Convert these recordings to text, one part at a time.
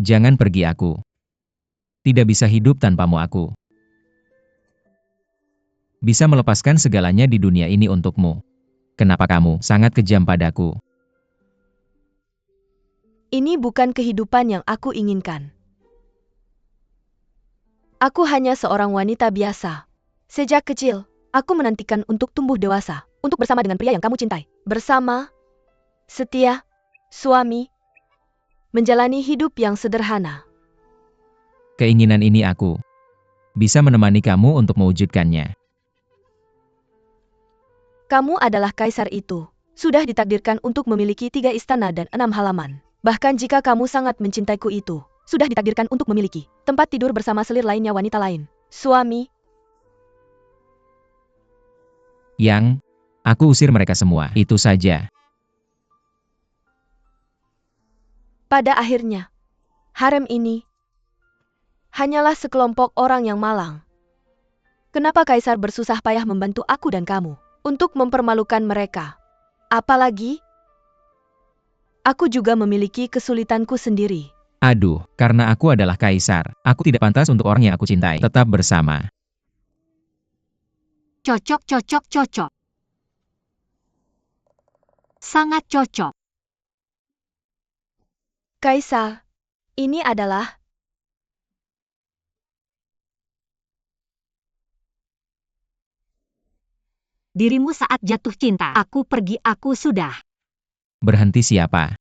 Jangan pergi aku. Tidak bisa hidup tanpamu aku. Bisa melepaskan segalanya di dunia ini untukmu. Kenapa kamu sangat kejam padaku? Ini bukan kehidupan yang aku inginkan. Aku hanya seorang wanita biasa. Sejak kecil, aku menantikan untuk tumbuh dewasa, untuk bersama dengan pria yang kamu cintai. Bersama, setia, suami, menjalani hidup yang sederhana. Keinginan ini aku bisa menemani kamu untuk mewujudkannya. Kamu adalah kaisar itu. Sudah ditakdirkan untuk memiliki 3 istana dan 6 halaman. Bahkan jika kamu sangat mencintaiku itu, sudah ditakdirkan untuk memiliki tempat tidur bersama selir lainnya wanita lain. Suami. Yang, aku usir mereka semua, itu saja. Pada akhirnya, harem ini hanyalah sekelompok orang yang malang. Kenapa kaisar bersusah payah membantu aku dan kamu untuk mempermalukan mereka? Apalagi, aku juga memiliki kesulitanku sendiri. Aduh, karena aku adalah kaisar, aku tidak pantas untuk orang yang aku cintai tetap bersama. Cocok, cocok, cocok. Sangat cocok. Kaisar, ini adalah Dirimu saat jatuh cinta. Aku pergi, aku sudah. Berhenti siapa?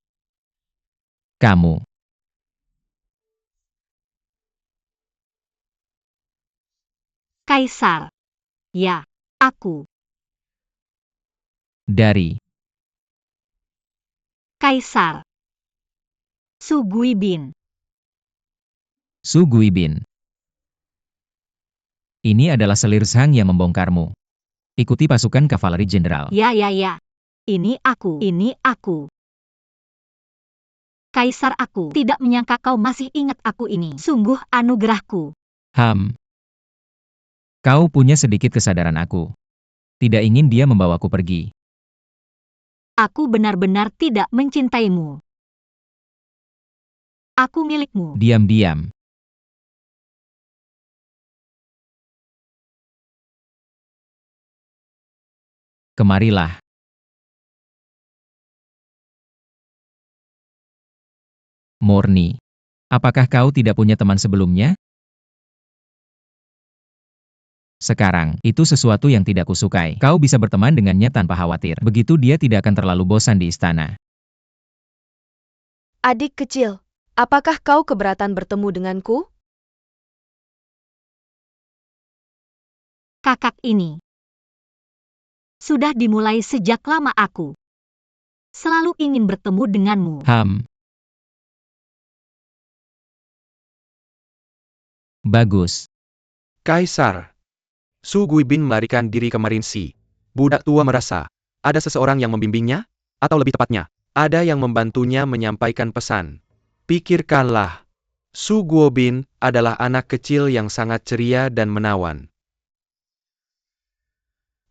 Kamu. Kaisar. Ya, aku. Dari. Kaisar. Su Guibin. Su Guibin. Ini adalah selir Zhang yang membongkarmu. Ikuti pasukan kavaleri jenderal. Ya, ya, ya. Ini aku. Ini aku. Kaisar, aku tidak menyangka kau masih ingat aku ini. Sungguh anugerahku. Kau punya sedikit kesadaran aku. Tidak ingin dia membawaku pergi. Aku benar-benar tidak mencintaimu. Aku milikmu. Diam-diam. Kemarilah. Morni. Apakah kau tidak punya teman sebelumnya? Sekarang, itu sesuatu yang tidak kusukai. Kau bisa berteman dengannya tanpa khawatir. Begitu dia tidak akan terlalu bosan di istana. adik kecil. Apakah kau keberatan bertemu denganku? Kakak ini sudah dimulai sejak lama aku selalu ingin bertemu denganmu. Bagus. Kaisar. Su Guibin melarikan diri ke Marinsi. Budak tua merasa, ada seseorang yang membimbingnya? Atau lebih tepatnya, ada yang membantunya menyampaikan pesan. Pikirkanlah, Su Guobin adalah anak kecil yang sangat ceria dan menawan.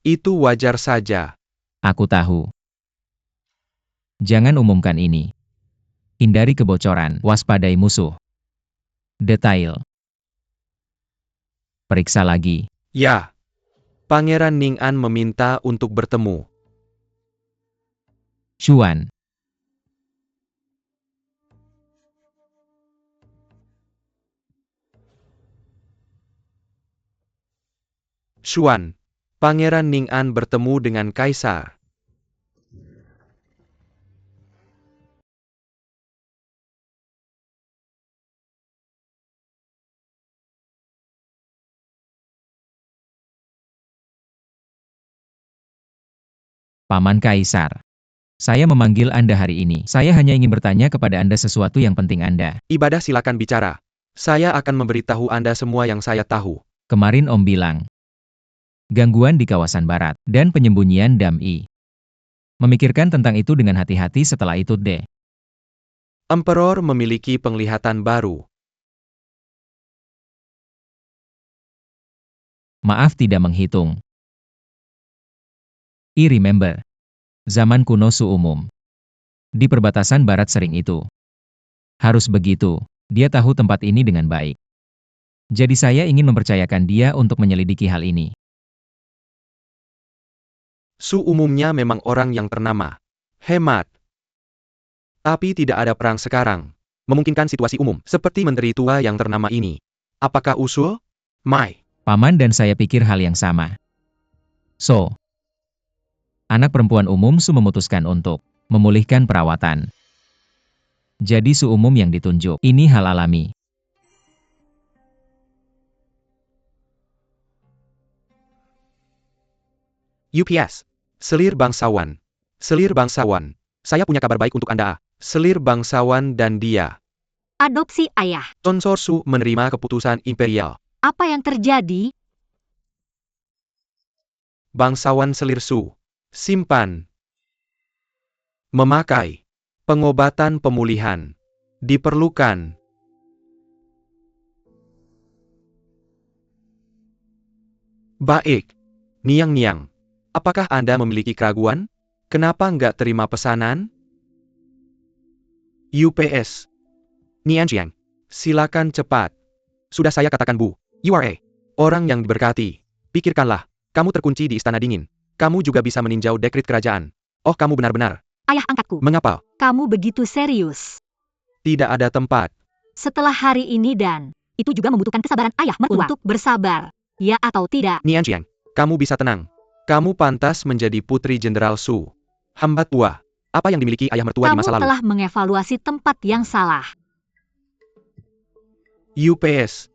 Itu wajar saja. Aku tahu. Jangan umumkan ini. Hindari kebocoran, waspadai musuh. Detail. Periksa lagi. Ya. Pangeran Ning'an meminta untuk bertemu. Xuan. Xuan. Pangeran Ning'an bertemu dengan Kaisar. Paman Kaisar. Saya memanggil Anda hari ini. Saya hanya ingin bertanya kepada Anda sesuatu yang penting Anda. Ibadah silakan bicara. Saya akan memberitahu Anda semua yang saya tahu. Kemarin Om bilang. Gangguan di kawasan barat, dan penyembunyian Dam-i. Memikirkan tentang itu dengan hati-hati setelah itu deh. Emperor memiliki penglihatan baru. Maaf tidak menghitung. I remember. Zaman kuno Su umum. Di perbatasan barat sering itu. Harus begitu. Dia tahu tempat ini dengan baik. Jadi saya ingin mempercayakan dia untuk menyelidiki hal ini. Su umumnya memang orang yang ternama. Hemat. Tapi tidak ada perang sekarang. Memungkinkan situasi umum, seperti menteri tua yang ternama ini. Apakah usul? Mai. Paman dan saya pikir hal yang sama. So, anak perempuan umum Su memutuskan untuk memulihkan perawatan. Jadi Su umum yang ditunjuk. Ini hal alami. UPS. Selir bangsawan. Selir bangsawan. Saya punya kabar baik untuk Anda. Selir bangsawan dan dia. Adopsi ayah. Consor Su menerima keputusan imperial. Apa yang terjadi? Bangsawan selir Su. Simpan. Memakai. Pengobatan pemulihan. Diperlukan. Baik. Niang-niang. Apakah Anda memiliki keraguan? Kenapa nggak terima pesanan? UPS. Nianjiang. Silakan cepat. Sudah saya katakan Bu. You are a orang yang diberkati. Pikirkanlah. Kamu terkunci di istana dingin. Kamu juga bisa meninjau dekrit kerajaan. Oh, kamu benar-benar. Ayah angkatku. Mengapa? Kamu begitu serius. Tidak ada tempat. Setelah hari ini dan itu juga membutuhkan kesabaran ayah mertua untuk bersabar. Ya atau tidak? Nianjiang. Kamu bisa tenang. Kamu pantas menjadi putri Jenderal Su. Hamba tua. Apa yang dimiliki ayah mertua di Kamu masa lalu? telah mengevaluasi tempat yang salah. UPS.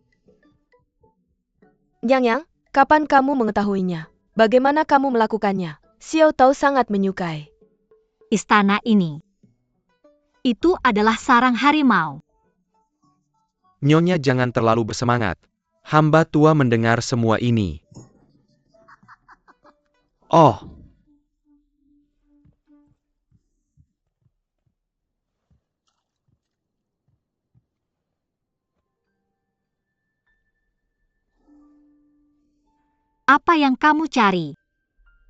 Yang, kapan kamu mengetahuinya? Bagaimana kamu melakukannya? Xiao Tao sangat menyukai Istana ini. Itu adalah sarang harimau. Nyonya jangan terlalu bersemangat. Hamba tua mendengar semua ini. Oh. Apa yang kamu cari?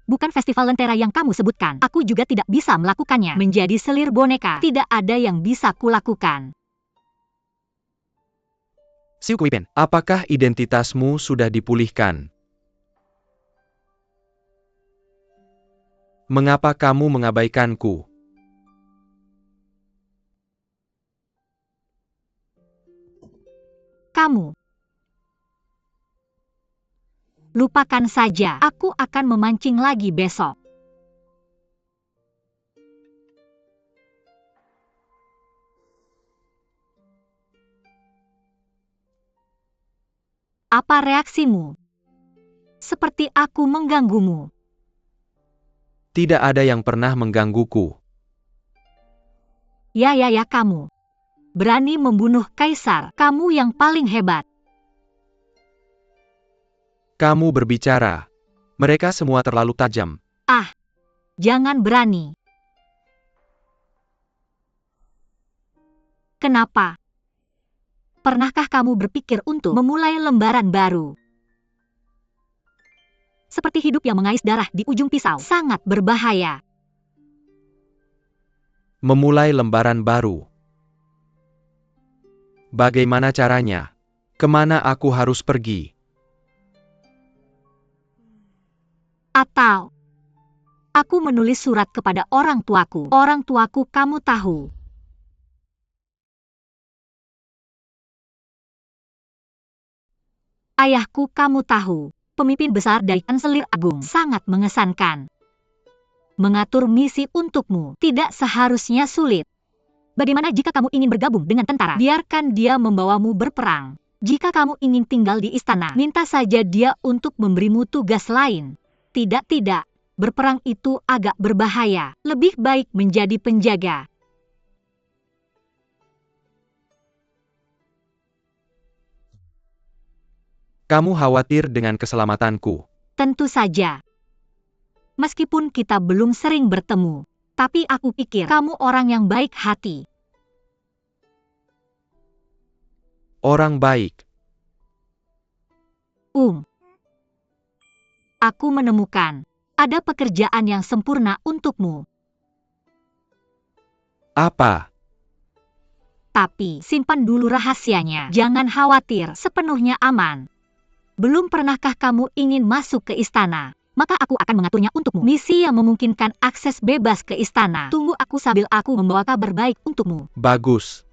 Bukan festival lentera yang kamu sebutkan. Aku juga tidak bisa melakukannya. Menjadi selir boneka. Tidak ada yang bisa kulakukan. Xiu Kuipen, apakah identitasmu sudah dipulihkan? Mengapa kamu mengabaikanku? Kamu. Lupakan saja. Aku akan memancing lagi besok. Apa reaksimu? Seperti aku mengganggumu. Tidak ada yang pernah menggangguku. Ya kamu. Berani membunuh kaisar. Kamu yang paling hebat. Kamu berbicara. Mereka semua terlalu tajam. Jangan berani. Kenapa? Pernahkah kamu berpikir untuk memulai lembaran baru? Seperti hidup yang mengais darah di ujung pisau. Sangat berbahaya. Memulai lembaran baru. Bagaimana caranya? Kemana aku harus pergi? Atau aku menulis surat kepada orang tuaku. Orang tuaku kamu tahu. Ayahku kamu tahu. Pemimpin besar dari Kanselir Agung. Sangat mengesankan. Mengatur misi untukmu tidak seharusnya sulit. Bagaimana jika kamu ingin bergabung dengan tentara? Biarkan dia membawamu berperang. Jika kamu ingin tinggal di istana, minta saja dia untuk memberimu tugas lain. Tidak, berperang itu agak berbahaya. Lebih baik menjadi penjaga. Kamu khawatir dengan keselamatanku. Tentu saja. Meskipun kita belum sering bertemu, tapi aku pikir kamu orang yang baik hati. Orang baik. Aku menemukan ada pekerjaan yang sempurna untukmu. Apa? Tapi simpan dulu rahasianya. Jangan khawatir, sepenuhnya aman. Belum pernahkah kamu ingin masuk ke istana? Maka aku akan mengaturnya untukmu. Misi yang memungkinkan akses bebas ke istana. Tunggu aku sambil aku membawa kabar baik untukmu. Bagus.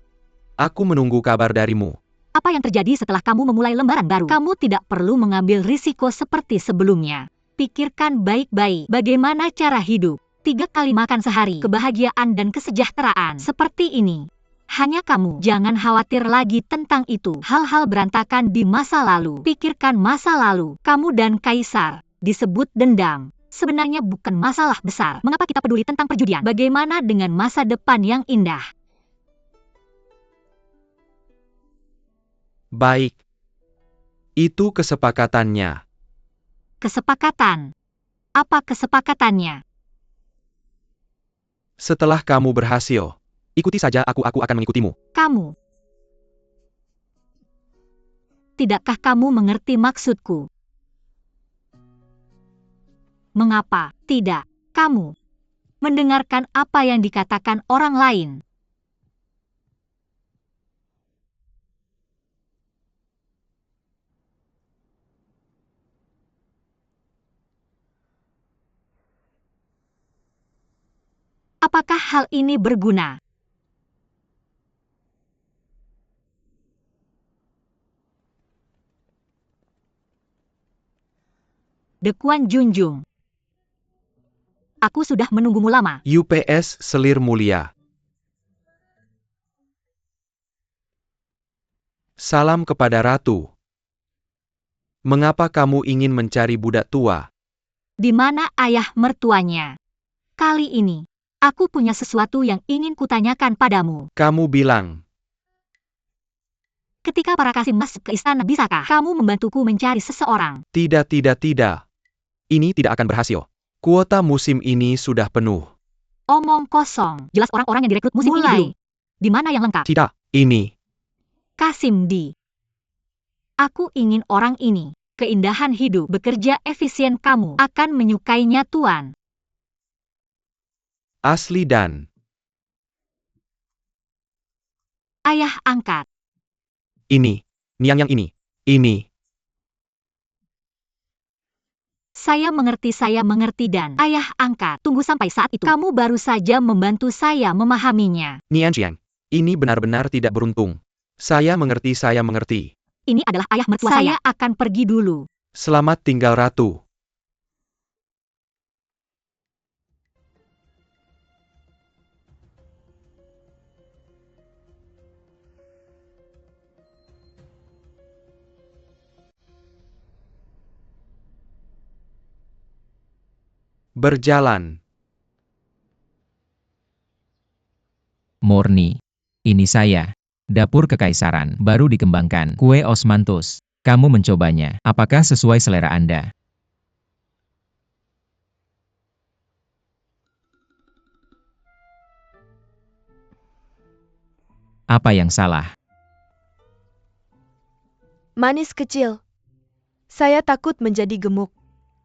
Aku menunggu kabar darimu. Apa yang terjadi setelah kamu memulai lembaran baru? Kamu tidak perlu mengambil risiko seperti sebelumnya. Pikirkan baik-baik bagaimana cara hidup. 3 kali makan sehari, kebahagiaan dan kesejahteraan seperti ini. Hanya kamu, jangan khawatir lagi tentang itu. Hal-hal berantakan di masa lalu. Pikirkan masa lalu, kamu dan Kaisar. Disebut dendam. Sebenarnya bukan masalah besar. Mengapa kita peduli tentang perjudian? Bagaimana dengan masa depan yang indah? Baik. Itu kesepakatannya. Kesepakatan. Apa kesepakatannya? Setelah kamu berhasil, ikuti saja aku akan mengikutimu. Kamu. Tidakkah kamu mengerti maksudku? Mengapa tidak kamu mendengarkan apa yang dikatakan orang lain? Apakah hal ini berguna? Dekuan Junjung. Aku sudah menunggumu lama. UPS Selir Mulia. Salam kepada Ratu. Mengapa kamu ingin mencari budak tua? Di mana ayah mertuanya? Kali ini, aku punya sesuatu yang ingin kutanyakan padamu. Kamu bilang, Ketika para Kasim masuk ke istana, bisakah kamu membantuku mencari seseorang? tidak. Ini tidak akan berhasil. Kuota musim ini sudah penuh. Omong kosong. Jelas orang-orang yang direkrut musim ini belum. Di mana yang lengkap? Tidak, ini. Kasim D. Aku ingin orang ini. Keindahan hidup bekerja efisien, kamu akan menyukainya, Tuan. Asli dan Ayah angkat. ini. Niang yang ini. Ini. Saya mengerti dan ayah angkat. Tunggu sampai saat itu. Kamu baru saja membantu saya memahaminya. Nian Xiang. Ini benar-benar tidak beruntung. Saya mengerti. Ini adalah ayah mertua saya. Saya akan pergi dulu. Selamat tinggal Ratu. Berjalan. Murni. Ini saya. Dapur kekaisaran, baru dikembangkan. Kue osmanthus. Kamu mencobanya. Apakah sesuai selera Anda? Apa yang salah? Manis kecil. Saya takut menjadi gemuk.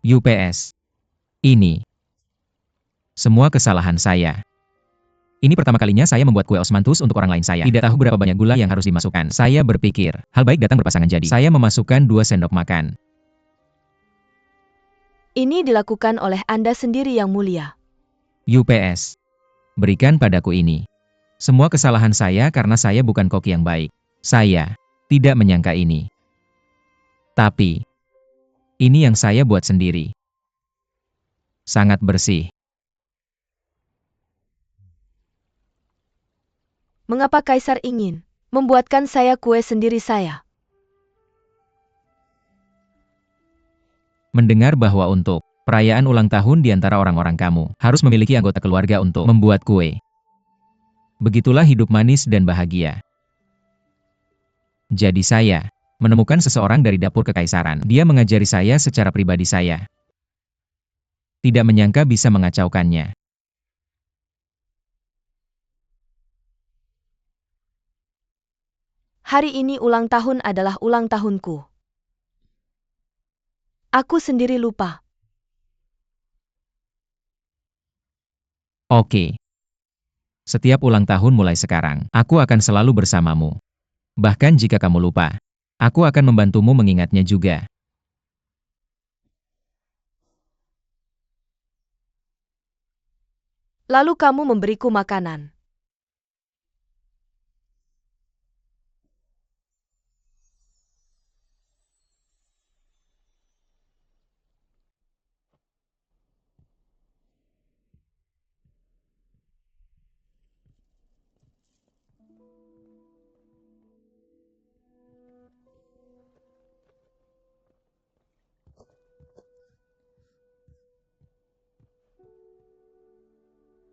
UPS. Ini. Semua kesalahan saya. Ini pertama kalinya saya membuat kue osmanthus untuk orang lain saya. Tidak tahu berapa banyak gula yang harus dimasukkan. Saya berpikir, hal baik datang berpasangan jadi. Saya memasukkan 2 sendok makan. Ini dilakukan oleh Anda sendiri yang mulia. UPS. Berikan padaku ini. Semua kesalahan saya karena saya bukan koki yang baik. Saya tidak menyangka ini. Tapi, ini yang saya buat sendiri. Sangat bersih. Mengapa Kaisar ingin membuatkan saya kue sendiri saya? Mendengar bahwa untuk perayaan ulang tahun di antara orang-orang kamu, harus memiliki anggota keluarga untuk membuat kue. Begitulah hidup manis dan bahagia. Jadi saya menemukan seseorang dari dapur kekaisaran. Dia mengajari saya secara pribadi saya. Tidak menyangka bisa mengacaukannya. Hari ini ulang tahun adalah ulang tahunku. Aku sendiri lupa. Oke. Setiap ulang tahun mulai sekarang, aku akan selalu bersamamu. Bahkan jika kamu lupa, aku akan membantumu mengingatnya juga. Lalu kamu memberiku makanan.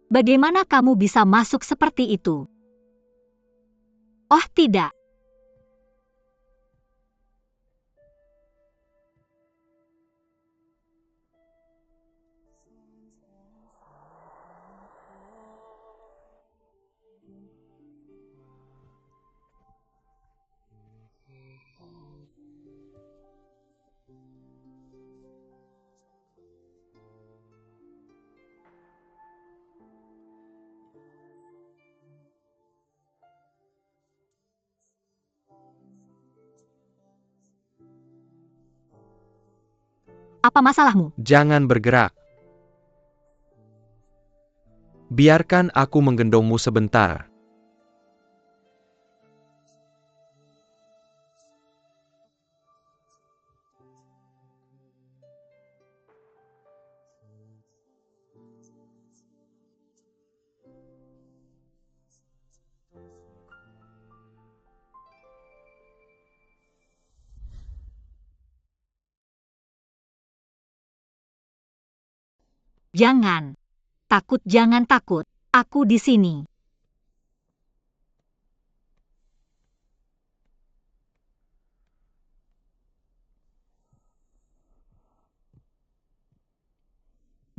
Bagaimana kamu bisa masuk seperti itu? Oh tidak. Apa masalahmu? Jangan bergerak. Biarkan aku menggendongmu sebentar. Jangan. Takut, jangan takut. Aku di sini.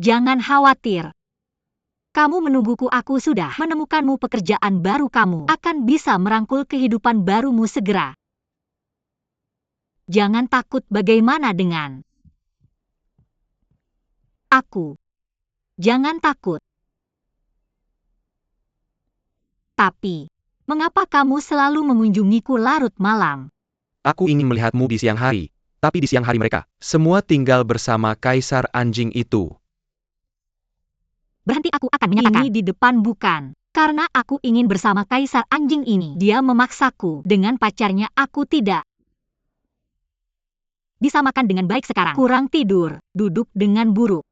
Jangan khawatir. Kamu menungguku, aku sudah menemukanmu pekerjaan baru, kamu akan bisa merangkul kehidupan barumu segera. Jangan takut, bagaimana dengan aku? Jangan takut. Tapi, mengapa kamu selalu mengunjungiku larut malam? Aku ingin melihatmu di siang hari, tapi di siang hari mereka semua tinggal bersama kaisar anjing itu. Berhenti, aku akan menyatakan. Ini di depan bukan. Karena aku ingin bersama kaisar anjing ini. Dia memaksaku dengan pacarnya, aku tidak bisa makan dengan baik sekarang. Kurang tidur, duduk dengan buruk.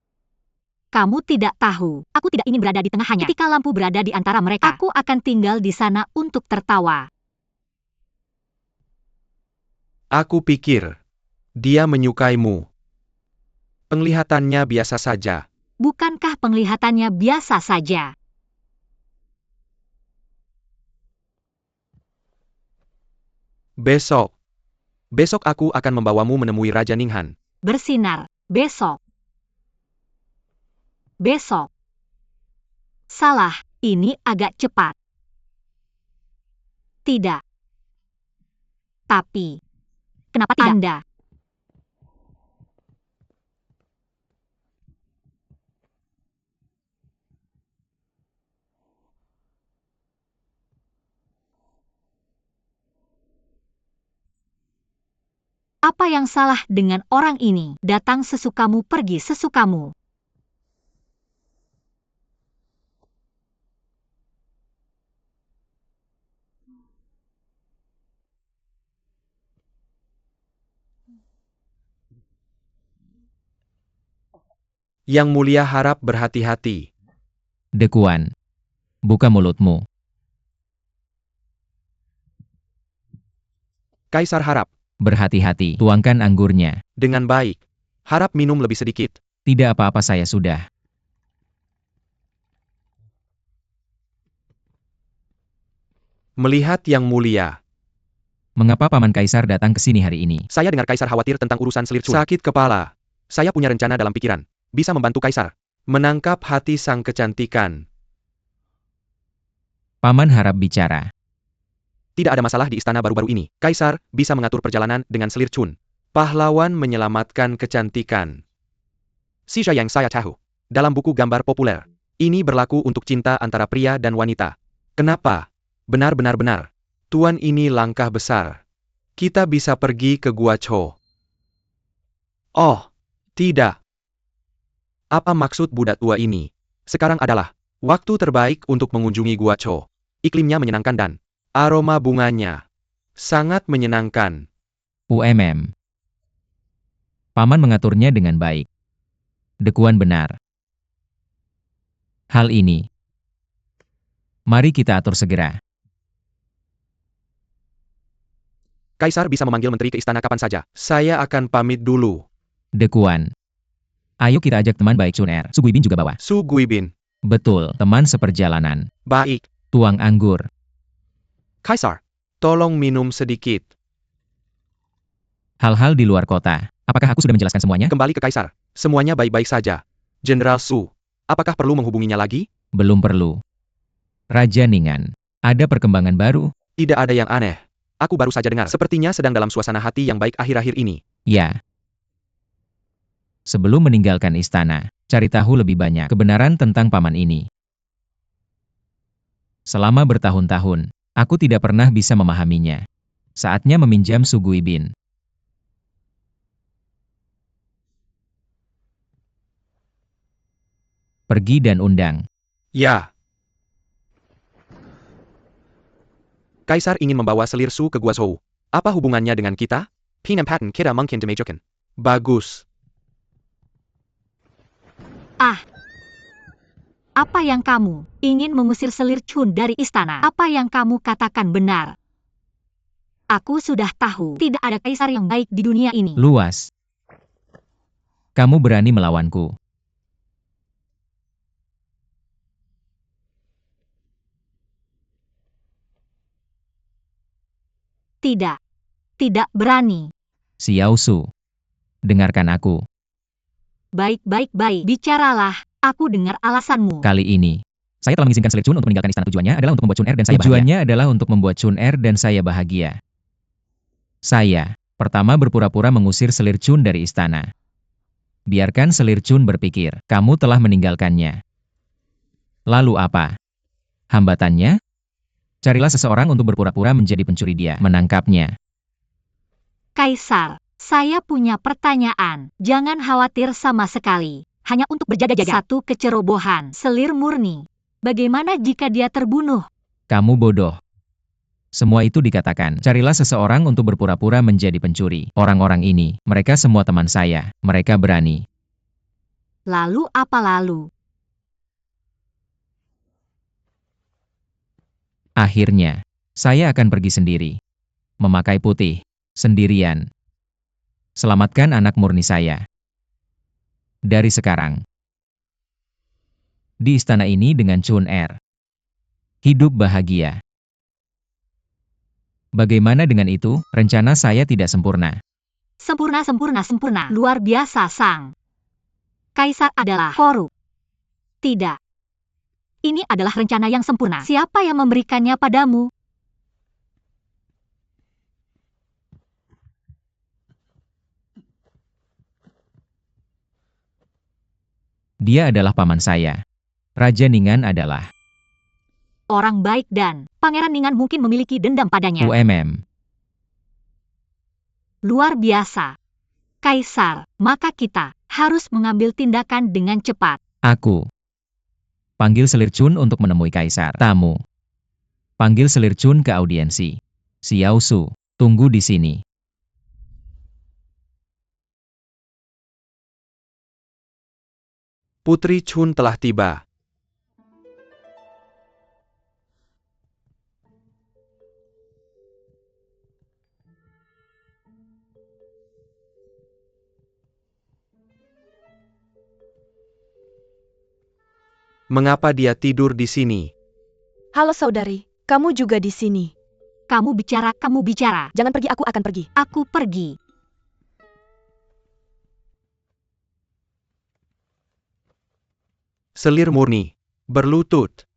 Kamu tidak tahu, aku tidak ingin berada di tengahnya. Ketika lampu berada di antara mereka, aku akan tinggal di sana untuk tertawa. Aku pikir dia menyukaimu. Penglihatannya biasa saja. Bukankah penglihatannya biasa saja? Besok aku akan membawamu menemui Raja Ninghan. Bersinar, besok. Besok. Salah, ini agak cepat. Tidak. Tapi, kenapa tidak? Anda. Apa yang salah dengan orang ini? Datang sesukamu, pergi sesukamu. Yang Mulia harap berhati-hati. Dekuan. Buka mulutmu. Kaisar harap. Berhati-hati. Tuangkan anggurnya. Dengan baik. Harap minum lebih sedikit. Tidak apa-apa, saya sudah. Melihat Yang Mulia. Mengapa Paman Kaisar datang ke sini hari ini? Saya dengar Kaisar khawatir tentang urusan selir Chun. Sakit kepala. Saya punya rencana dalam pikiran. Bisa membantu Kaisar menangkap hati sang kecantikan. Paman harap bicara. Tidak ada masalah di istana baru-baru ini. Kaisar bisa mengatur perjalanan dengan selir Chun. Pahlawan menyelamatkan kecantikan. Sisa yang saya tahu. Dalam buku gambar populer. Ini berlaku untuk cinta antara pria dan wanita. Kenapa? Benar. Tuan, ini langkah besar. Kita bisa pergi ke Gua Cho. Oh, tidak. Apa maksud budak tua ini? Sekarang adalah waktu terbaik untuk mengunjungi Gua Cho. Iklimnya menyenangkan dan aroma bunganya sangat menyenangkan. Paman mengaturnya dengan baik. Dekuan benar. Hal ini. Mari kita atur segera. Kaisar bisa memanggil menteri ke istana kapan saja. Saya akan pamit dulu. Dekuan. Ayo kita ajak teman baik Chun Er. Su Guibin juga bawa. Su Guibin. Betul, teman seperjalanan. Baik. Tuang anggur. Kaisar, tolong minum sedikit. Hal-hal di luar kota. Apakah aku sudah menjelaskan semuanya? Kembali ke Kaisar. Semuanya baik-baik saja. Jenderal Su, apakah perlu menghubunginya lagi? Belum perlu. Raja Ningan. Ada perkembangan baru? Tidak ada yang aneh. Aku baru saja dengar. Sepertinya sedang dalam suasana hati yang baik akhir-akhir ini. Ya. Sebelum meninggalkan istana, cari tahu lebih banyak kebenaran tentang paman ini. Selama bertahun-tahun, aku tidak pernah bisa memahaminya. Saatnya meminjam Su Guibin. Pergi dan undang. Ya. Kaisar ingin membawa selir Su ke Gua Zhou. Apa hubungannya dengan kita? Penempatan kita mungkin dimajukan. Bagus. Apa yang kamu ingin mengusir selir Chun dari istana? Apa yang kamu katakan benar? Aku sudah tahu, tidak ada kaisar yang baik di dunia ini. Luas. Kamu berani melawanku. Tidak. Tidak berani. Xiao Su. Dengarkan aku. Baik. Bicaralah. Aku dengar alasanmu. Kali ini, saya telah mengizinkan selir Chun untuk meninggalkan istana. Tujuannya adalah untuk membuat Chun Er dan saya bahagia. Tujuannya adalah untuk membuat Chun Er dan saya bahagia. Saya, pertama berpura-pura mengusir selir Chun dari istana. Biarkan selir Chun berpikir, kamu telah meninggalkannya. Lalu apa? Hambatannya? Carilah seseorang untuk berpura-pura menjadi pencuri dia, menangkapnya. Kaisar, saya punya pertanyaan. Jangan khawatir sama sekali. Hanya untuk berjaga-jaga. Satu kecerobohan. Selir murni. Bagaimana jika dia terbunuh? Kamu bodoh. Semua itu dikatakan, carilah seseorang untuk berpura-pura menjadi pencuri. Orang-orang ini, mereka semua teman saya. Mereka berani. Lalu apa lalu? Akhirnya, saya akan pergi sendiri. Memakai putih. Sendirian. Selamatkan anak murni saya. Dari sekarang. Di istana ini dengan Chun Er. Hidup bahagia. Bagaimana dengan itu? Rencana saya tidak sempurna. Sempurna. Luar biasa, Sang. Kaisar adalah korup. Tidak. Ini adalah rencana yang sempurna. Siapa yang memberikannya padamu? Dia adalah paman saya. Raja Ningan adalah Orang baik dan Pangeran Ningan mungkin memiliki dendam padanya. Luar biasa. Kaisar, maka kita harus mengambil tindakan dengan cepat. Aku. Panggil selir Chun untuk menemui Kaisar. Tamu. Panggil selir Chun ke audiensi. Xiao Su, tunggu di sini. Putri Chun telah tiba. Mengapa dia tidur di sini? Halo saudari, kamu juga di sini. Kamu bicara. Jangan pergi, aku akan pergi. Aku pergi. Selir murni. Berlutut.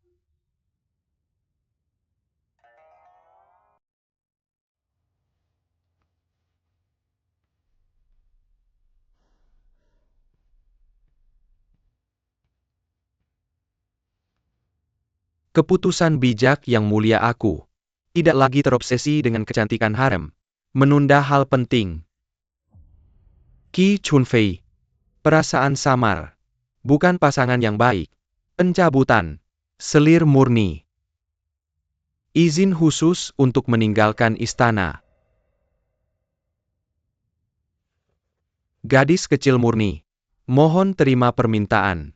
Keputusan bijak yang mulia aku. Tidak lagi terobsesi dengan kecantikan harem. Menunda hal penting. Qi Chunfei. Perasaan samar. Bukan pasangan yang baik. Pencabutan. Selir murni. Izin khusus untuk meninggalkan istana. Gadis kecil murni. Mohon terima permintaan.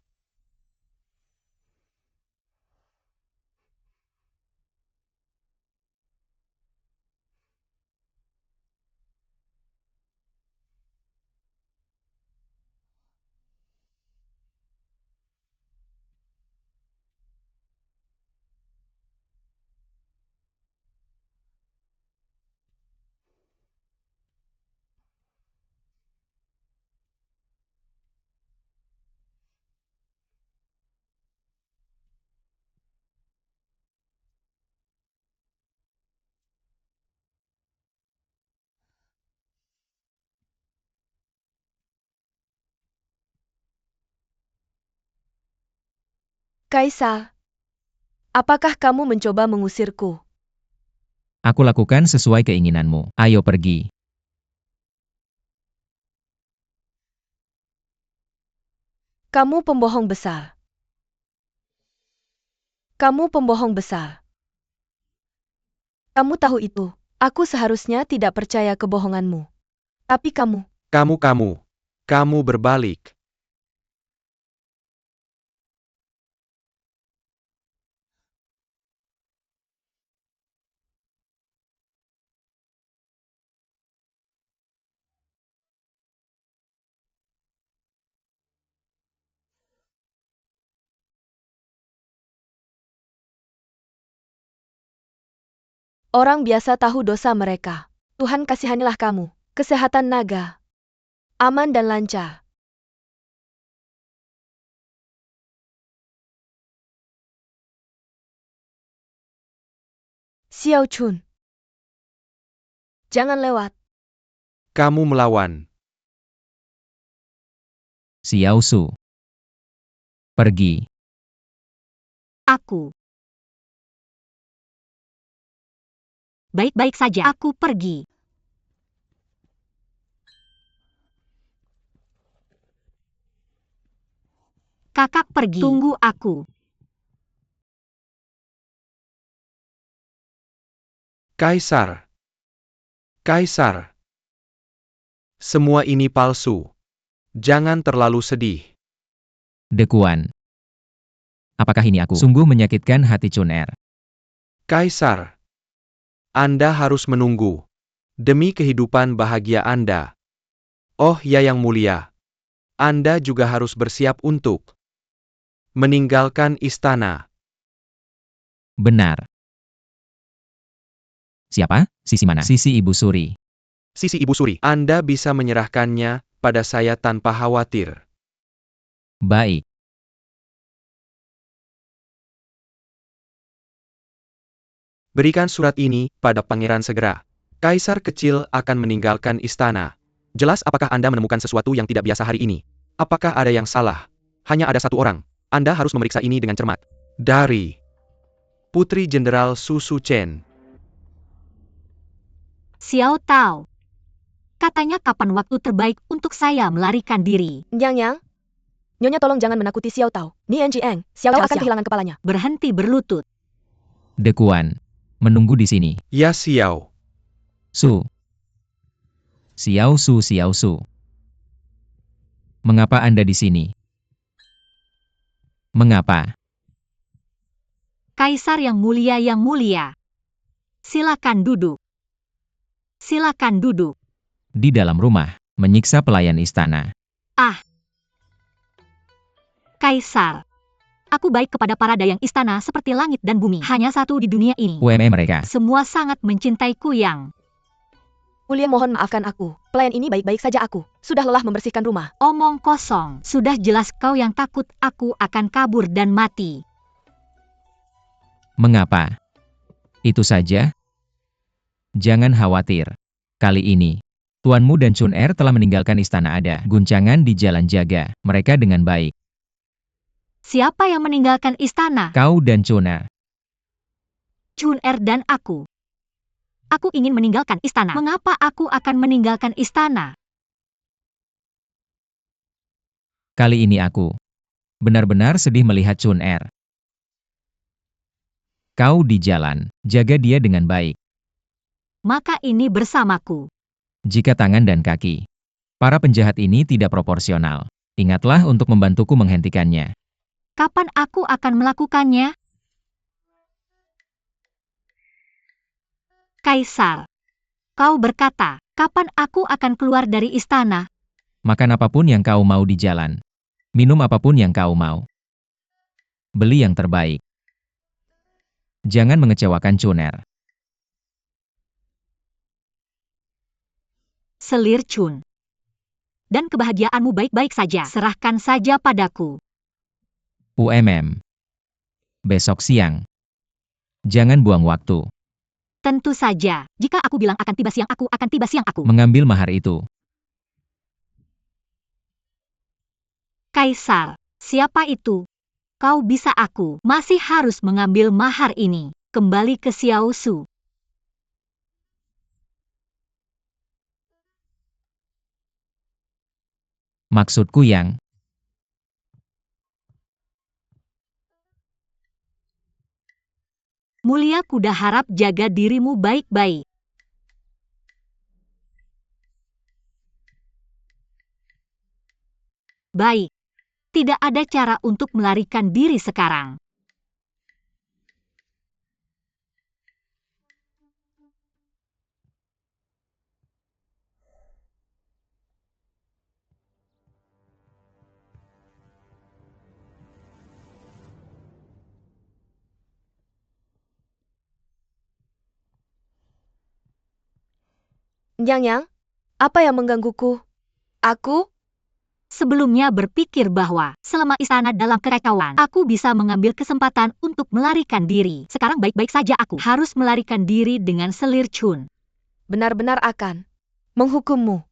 Kaisar, apakah kamu mencoba mengusirku? Aku lakukan sesuai keinginanmu. Ayo pergi. Kamu pembohong besar. Kamu pembohong besar. Kamu tahu itu. Aku seharusnya tidak percaya kebohonganmu. Tapi kamu. Kamu berbalik. Orang biasa tahu dosa mereka. Tuhan kasihanilah kamu. Kesehatan naga. Aman dan lancar. Xiao Chun. Jangan lewat. Kamu melawan. Xiao Su. Pergi. Aku. Baik-baik saja, aku pergi. Kakak pergi. Tunggu aku. Kaisar. Kaisar. Semua ini palsu. Jangan terlalu sedih. Dekuan. Apakah ini aku? Sungguh menyakitkan hati Chun'er. Kaisar. Anda harus menunggu. Demi kehidupan bahagia Anda. Oh ya yang mulia. Anda juga harus bersiap untuk meninggalkan istana. Benar. Siapa? Sisi mana? Sisi Ibu Suri. Sisi Ibu Suri, Anda bisa menyerahkannya pada saya tanpa khawatir. Baik. Berikan surat ini pada pangeran segera. Kaisar kecil akan meninggalkan istana. Jelas apakah Anda menemukan sesuatu yang tidak biasa hari ini? Apakah ada yang salah? Hanya ada satu orang. Anda harus memeriksa ini dengan cermat. Dari Putri Jenderal Su Chen. Xiao Tao. Katanya kapan waktu terbaik untuk saya melarikan diri. Yang. Nyonya tolong jangan menakuti Xiao Tao. Ni Jiang, Xiao Tao akan kehilangan kepalanya. Berhenti berlutut. Dekuan. Menunggu di sini. Ya Xiao. Su. Xiao Su. Mengapa Anda di sini? Mengapa? Kaisar yang mulia. Silakan duduk. Silakan duduk. Di dalam rumah, menyiksa pelayan istana. Kaisar. Aku baik kepada para dayang istana seperti langit dan bumi. Hanya satu di dunia ini. Mereka. Semua sangat mencintaiku yang. Mulia mohon maafkan aku. Pelayan ini baik-baik saja aku. Sudah lelah membersihkan rumah. Omong kosong. Sudah jelas kau yang takut aku akan kabur dan mati. Mengapa? Itu saja? Jangan khawatir. Kali ini, tuanmu dan Chun'er telah meninggalkan istana ada. Guncangan di jalan jaga. Mereka dengan baik. Siapa yang meninggalkan istana? Kau dan Chun'er. Chun-er dan aku. Aku ingin meninggalkan istana. Mengapa aku akan meninggalkan istana? Kali ini aku benar-benar sedih melihat Chun-er. Kau di jalan, jaga dia dengan baik. Maka ini bersamaku. Jika tangan dan kaki para penjahat ini tidak proporsional, ingatlah untuk membantuku menghentikannya. Kapan aku akan melakukannya? Kaisar. Kau berkata, kapan aku akan keluar dari istana? Makan apapun yang kau mau di jalan. Minum apapun yang kau mau. Beli yang terbaik. Jangan mengecewakan Chun-er. Selir Chun. Dan kebahagiaanmu baik-baik saja. Serahkan saja padaku. Besok siang. Jangan buang waktu. Tentu saja. Jika aku bilang akan tiba siang, aku akan tiba siang aku. Mengambil mahar itu. Kaisar. Siapa itu? Kau bisa aku. Masih harus mengambil mahar ini. Kembali ke Xiao Su. Maksudku yang Mulia kuda harap jaga dirimu baik-baik. Baik. Tidak ada cara untuk melarikan diri sekarang. Yang, apa yang menggangguku? Aku? Sebelumnya berpikir bahwa selama istana dalam kekacauan, aku bisa mengambil kesempatan untuk melarikan diri. Sekarang baik-baik saja aku harus melarikan diri dengan Selir Chun. Benar-benar akan menghukummu.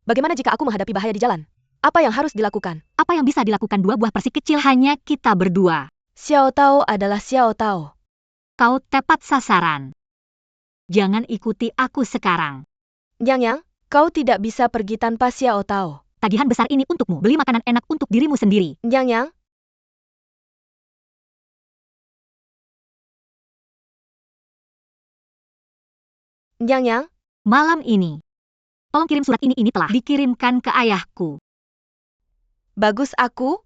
Bagaimana jika aku menghadapi bahaya di jalan? Apa yang harus dilakukan? Apa yang bisa dilakukan dua buah persik kecil hanya kita berdua? Xiao Tao adalah Xiao Tao. Kau tepat sasaran. Jangan ikuti aku sekarang. Yang, kau tidak bisa pergi tanpa Xiao Tao. Tagihan besar ini untukmu. Beli makanan enak untuk dirimu sendiri. Yang, Malam ini. Tolong kirim surat ini telah dikirimkan ke ayahku. bagus aku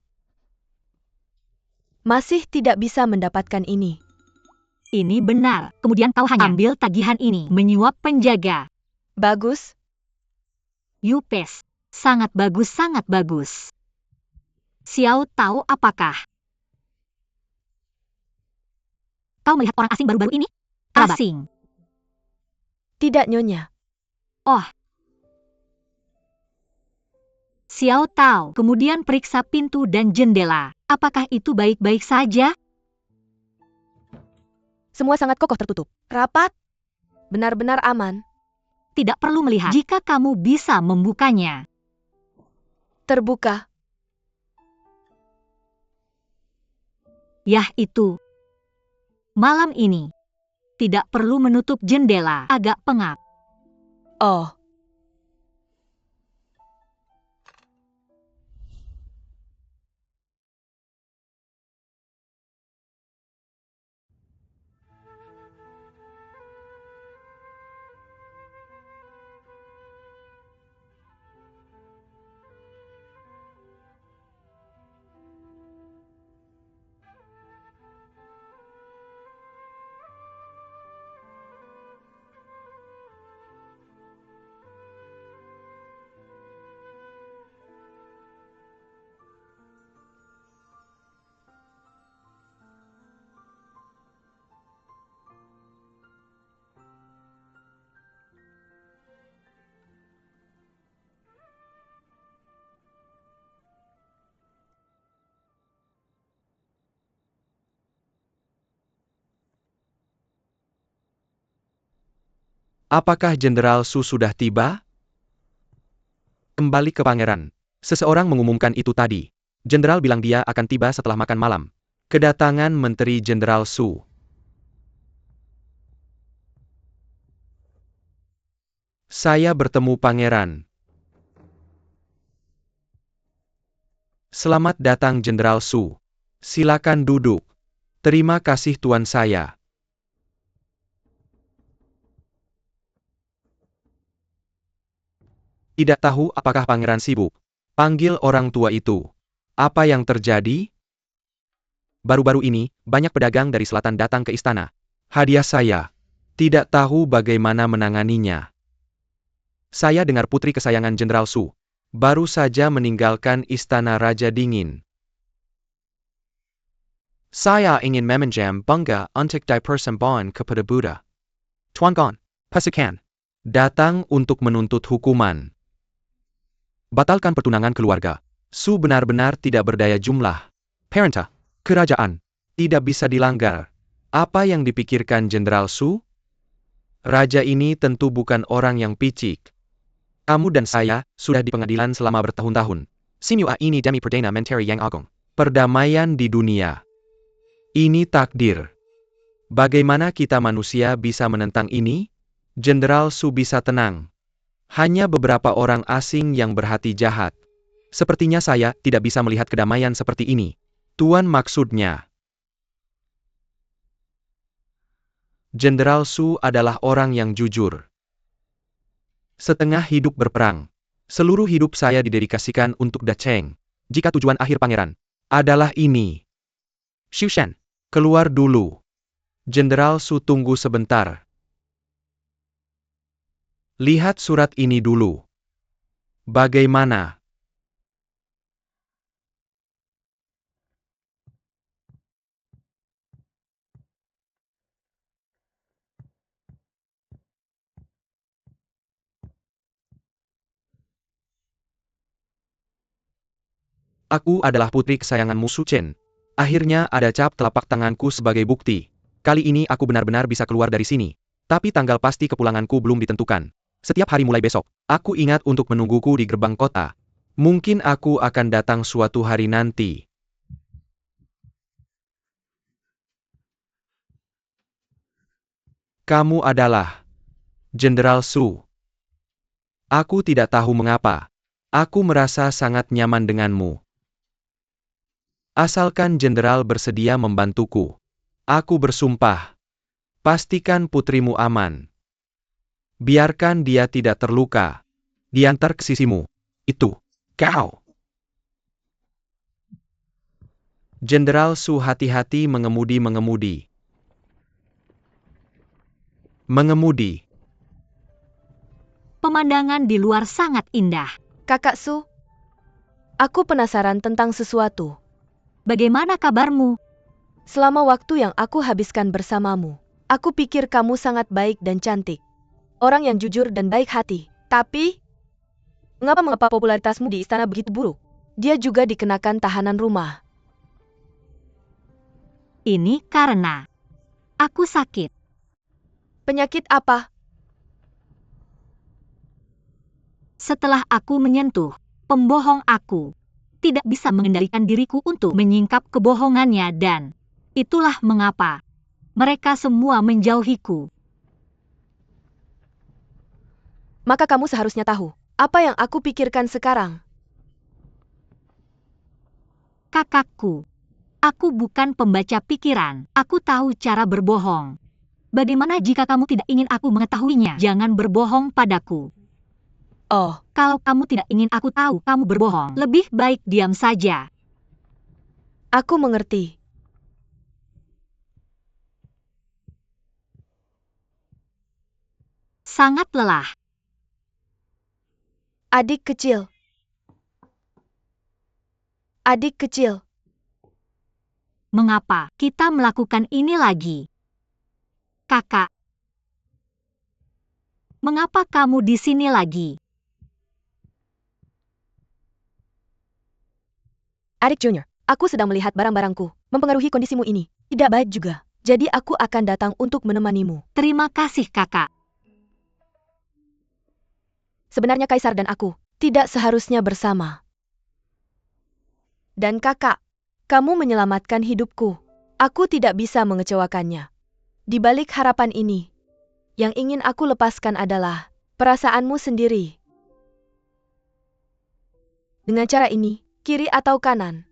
masih tidak bisa mendapatkan ini. Ini benar. Kemudian kau hanya ambil tagihan ini. Menyuap penjaga. Bagus, Yupes. Sangat bagus, sangat bagus. Xiao tahu apakah? Kau melihat orang asing baru-baru ini? Asing. tidak nyonya. Oh. Xiao tahu. Kemudian periksa pintu dan jendela. Apakah itu baik-baik saja? Semua sangat kokoh tertutup. Rapat. Benar-benar aman. Tidak perlu melihat. Jika kamu bisa membukanya. Terbuka. Yah itu. Malam ini. Tidak perlu menutup jendela. Agak pengap. Oh. Apakah Jenderal Su sudah tiba? Kembali ke pangeran. Seseorang mengumumkan itu tadi. Jenderal bilang dia akan tiba setelah makan malam. Kedatangan Menteri Jenderal Su. Saya bertemu pangeran. Selamat datang Jenderal Su. Silakan duduk. Terima kasih tuan saya. Tidak tahu apakah pangeran sibuk. Panggil orang tua itu. Apa yang terjadi? Baru-baru ini, banyak pedagang dari selatan datang ke istana. Hadiah saya. Tidak tahu bagaimana menanganinya. Saya dengar putri kesayangan Jenderal Su baru saja meninggalkan istana Raja Dingin. Saya ingin meminjam bunga untuk dipersembahan kepada Buddha. Tuan Gon, pasukan datang untuk menuntut hukuman. Batalkan pertunangan keluarga. Su benar-benar tidak berdaya jumlah. Perintah kerajaan tidak bisa dilanggar. Apa yang dipikirkan Jenderal Su? Raja ini tentu bukan orang yang picik. Kamu dan saya sudah di pengadilan selama bertahun-tahun. Semua ini demi Perdana Menteri yang agung. Perdamaian di dunia. Ini takdir. Bagaimana kita manusia bisa menentang ini? Jenderal Su bisa tenang. Hanya beberapa orang asing yang berhati jahat. Sepertinya saya tidak bisa melihat kedamaian seperti ini. Tuan maksudnya. Jenderal Su adalah orang yang jujur. Setengah hidup berperang. Seluruh hidup saya didedikasikan untuk Dacheng. Jika tujuan akhir pangeran adalah ini. Xiu Shen, keluar dulu. Jenderal Su tunggu sebentar. Lihat surat ini dulu. Bagaimana? Aku adalah putri kesayanganmu Su Chen. Akhirnya ada cap telapak tanganku sebagai bukti. Kali ini aku benar-benar bisa keluar dari sini. Tapi tanggal pasti kepulanganku belum ditentukan. Setiap hari mulai besok, aku ingat untuk menungguku di gerbang kota. Mungkin aku akan datang suatu hari nanti. Kamu adalah Jenderal Su. Aku tidak tahu mengapa. Aku merasa sangat nyaman denganmu. Asalkan Jenderal bersedia membantuku. Aku bersumpah. Pastikan putrimu aman. Biarkan dia tidak terluka. Diantar ke sisimu. Itu. Kau. Jenderal Su hati-hati mengemudi. Pemandangan di luar sangat indah. Kakak Su, aku penasaran tentang sesuatu. Bagaimana kabarmu? Selama waktu yang aku habiskan bersamamu, aku pikir kamu sangat baik dan cantik. Orang yang jujur dan baik hati. Tapi, mengapa popularitasmu di istana begitu buruk? Dia juga dikenakan tahanan rumah. Ini karena aku sakit. Penyakit apa? Setelah aku menyentuh pembohong aku, tidak bisa mengendalikan diriku untuk menyingkap kebohongannya dan itulah mengapa mereka semua menjauhiku. Maka kamu seharusnya tahu apa yang aku pikirkan sekarang. Kakakku, aku bukan pembaca pikiran. Aku tahu cara berbohong. Bagaimana jika kamu tidak ingin aku mengetahuinya? Jangan berbohong padaku. Oh, Kalau kamu tidak ingin aku tahu kamu berbohong, lebih baik diam saja. aku mengerti. Sangat lelah. Adik kecil. Adik kecil. Mengapa kita melakukan ini lagi? Kakak. Mengapa kamu di sini lagi? Adik Junior, aku sedang melihat barang-barangku. Mempengaruhi kondisimu ini. Tidak baik juga. Jadi aku akan datang untuk menemanimu. Terima kasih kakak. Sebenarnya Kaisar dan aku tidak seharusnya bersama. Dan kakak, kamu menyelamatkan hidupku. Aku tidak bisa mengecewakannya. Di balik harapan ini, yang ingin aku lepaskan adalah perasaanmu sendiri. Dengan cara ini, kiri atau kanan,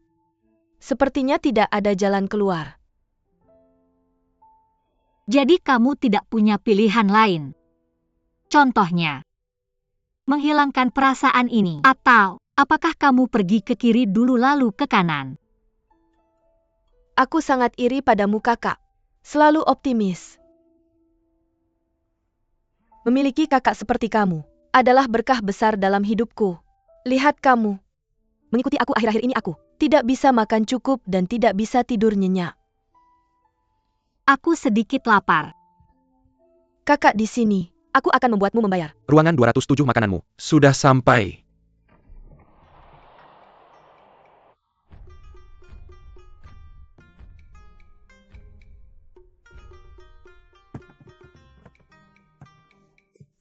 sepertinya tidak ada jalan keluar. Jadi kamu tidak punya pilihan lain. Contohnya, menghilangkan perasaan ini. Atau, apakah kamu pergi ke kiri dulu lalu ke kanan? Aku sangat iri padamu, kakak. Selalu optimis. Memiliki kakak seperti kamu adalah berkah besar dalam hidupku. Lihat kamu. Mengikuti aku akhir-akhir ini aku tidak bisa makan cukup dan tidak bisa tidur nyenyak. Aku sedikit lapar. Kakak di sini. Aku akan membuatmu membayar. Ruangan 207 makananmu sudah sampai.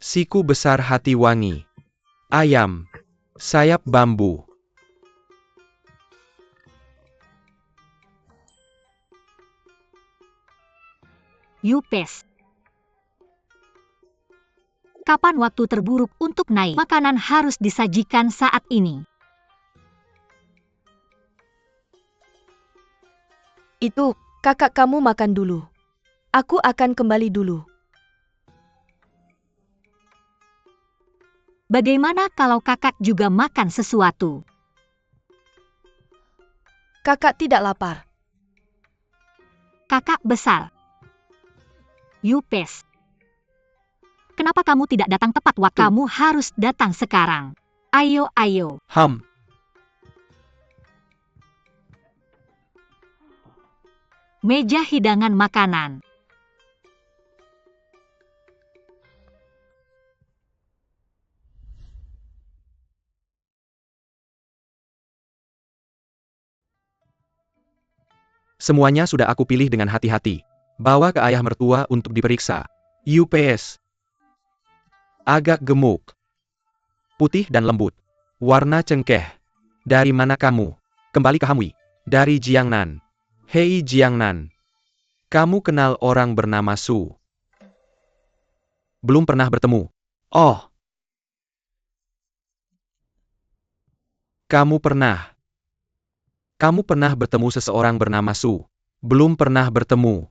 Siku besar hati wangi. Ayam. Sayap bambu. Yupes. Kapan waktu terburuk untuk naik? Makanan harus disajikan saat ini. Itu, kakak kamu makan dulu. Aku akan kembali dulu. Bagaimana kalau kakak juga makan sesuatu? Kakak tidak lapar. Kakak besar. Yupes. Kenapa kamu tidak datang tepat waktu? Kamu harus datang sekarang. Ayo, ayo. Ham. Meja hidangan makanan. Semuanya sudah aku pilih dengan hati-hati. Bawa ke ayah mertua untuk diperiksa. UPS. Agak gemuk. Putih dan lembut. Warna cengkeh. Dari mana kamu? Kembali ke Hamwi. Dari Jiangnan. Hei Jiangnan. Kamu kenal orang bernama Su? Belum pernah bertemu. Oh. Kamu pernah. Kamu pernah bertemu seseorang bernama Su? Belum pernah bertemu.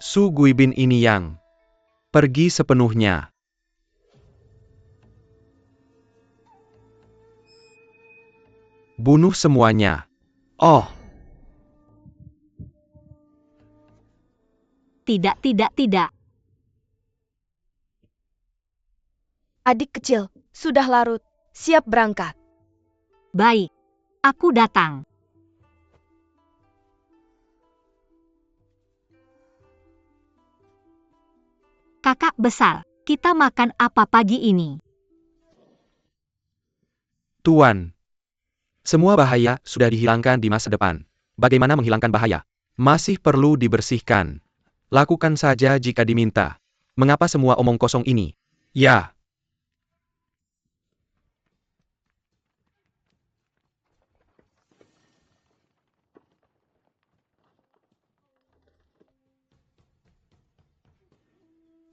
Su Guibin ini yang pergi sepenuhnya. Bunuh semuanya. Oh. Tidak, tidak, tidak. Adik kecil, sudah larut. Siap berangkat. Baik. Aku datang. Kakak besar, kita makan apa pagi ini? Tuan. Semua bahaya sudah dihilangkan di masa depan. Bagaimana menghilangkan bahaya? Masih perlu dibersihkan. Lakukan saja jika diminta. Mengapa semua omong kosong ini? Ya.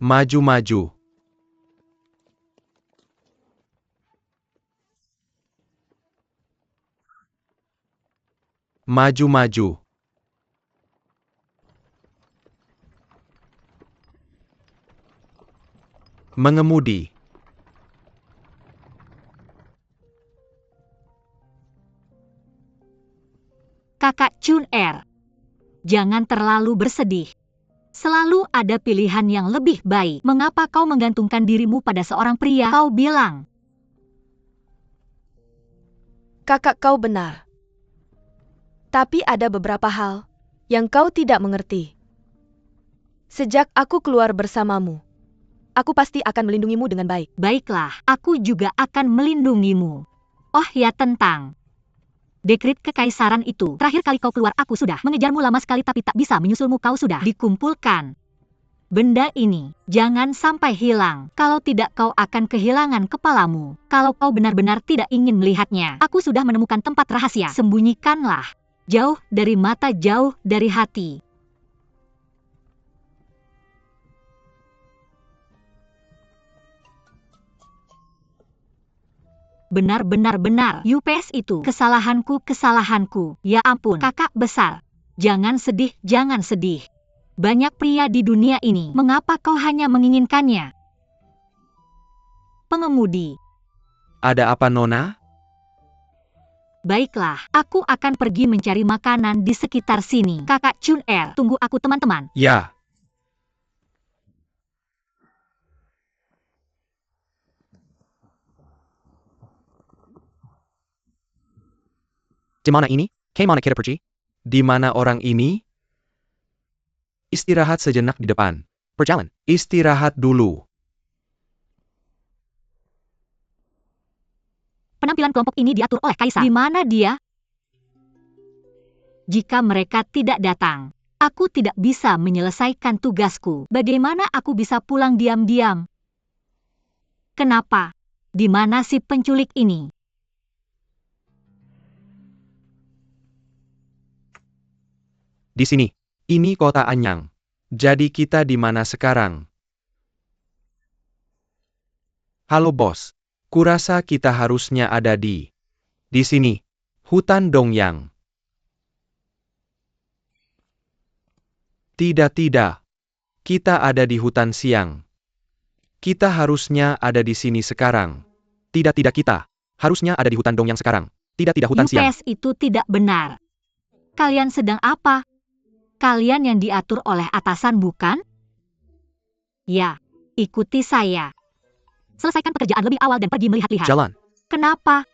Maju-maju. Maju-maju. Mengemudi. Kakak Chun Er. Jangan terlalu bersedih. Selalu ada pilihan yang lebih baik. Mengapa kau menggantungkan dirimu pada seorang pria? Kau bilang. Kakak kau benar. Tapi ada beberapa hal yang kau tidak mengerti. Sejak aku keluar bersamamu, aku pasti akan melindungimu dengan baik. Baiklah, aku juga akan melindungimu. Oh ya, tentang dekret kekaisaran itu. Terakhir kali kau keluar aku sudah mengejarmu lama sekali tapi tak bisa menyusulmu. Kau sudah dikumpulkan Benda ini jangan sampai hilang. Kalau tidak kau akan kehilangan kepalamu. Kalau kau benar-benar tidak ingin melihatnya. Aku sudah menemukan tempat rahasia. Sembunyikanlah. Jauh dari mata, jauh dari hati. Benar-benar, UPS itu kesalahanku. Ya ampun, kakak besar. Jangan sedih, jangan sedih. Banyak pria di dunia ini, mengapa kau hanya menginginkannya? Pengemudi. Ada apa, Nona? Baiklah, aku akan pergi mencari makanan di sekitar sini. Kakak Chun Er, tunggu aku teman-teman. Ya. Di mana ini? Kemana kita pergi? Di mana orang ini? Istirahat sejenak di depan. Berjalan. Istirahat dulu. Penampilan kelompok ini diatur oleh Kaisar. Di mana dia? Jika mereka tidak datang, aku tidak bisa menyelesaikan tugasku. Bagaimana aku bisa pulang diam-diam? Kenapa? Di mana si penculik ini? Di sini. Ini kota Anyang. Jadi kita di mana sekarang? Halo bos. Kurasa kita harusnya ada di sini. Hutan Dongyang. Tidak. Kita ada di hutan siang. Kita harusnya ada di sini sekarang. Tidak kita. Harusnya ada di hutan Dongyang sekarang. Tidak hutan siang. UPS itu tidak benar. Kalian sedang apa? Kalian yang diatur oleh atasan bukan? Ya, ikuti saya. Selesaikan pekerjaan lebih awal dan pergi melihat-lihat. Jalan. Kenapa?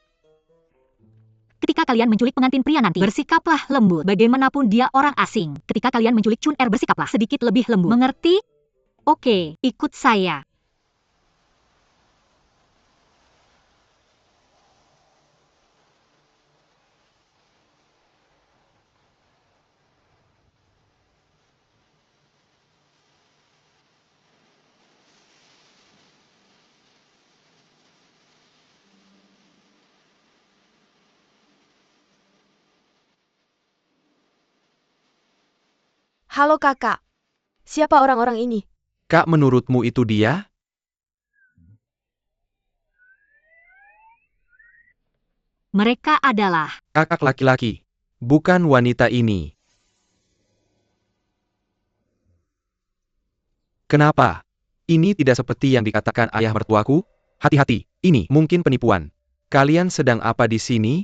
Ketika kalian menculik pengantin pria nanti, bersikaplah lembut. Bagaimanapun dia orang asing. Ketika kalian menculik Chun Er, bersikaplah sedikit lebih lembut. Mengerti? Oke, ikut saya. Halo kakak. Siapa orang-orang ini? Kak, menurutmu itu dia? Mereka adalah Kakak laki-laki. Bukan wanita ini. Kenapa? Ini tidak seperti yang dikatakan ayah mertuaku. Hati-hati, ini mungkin penipuan. Kalian sedang apa di sini?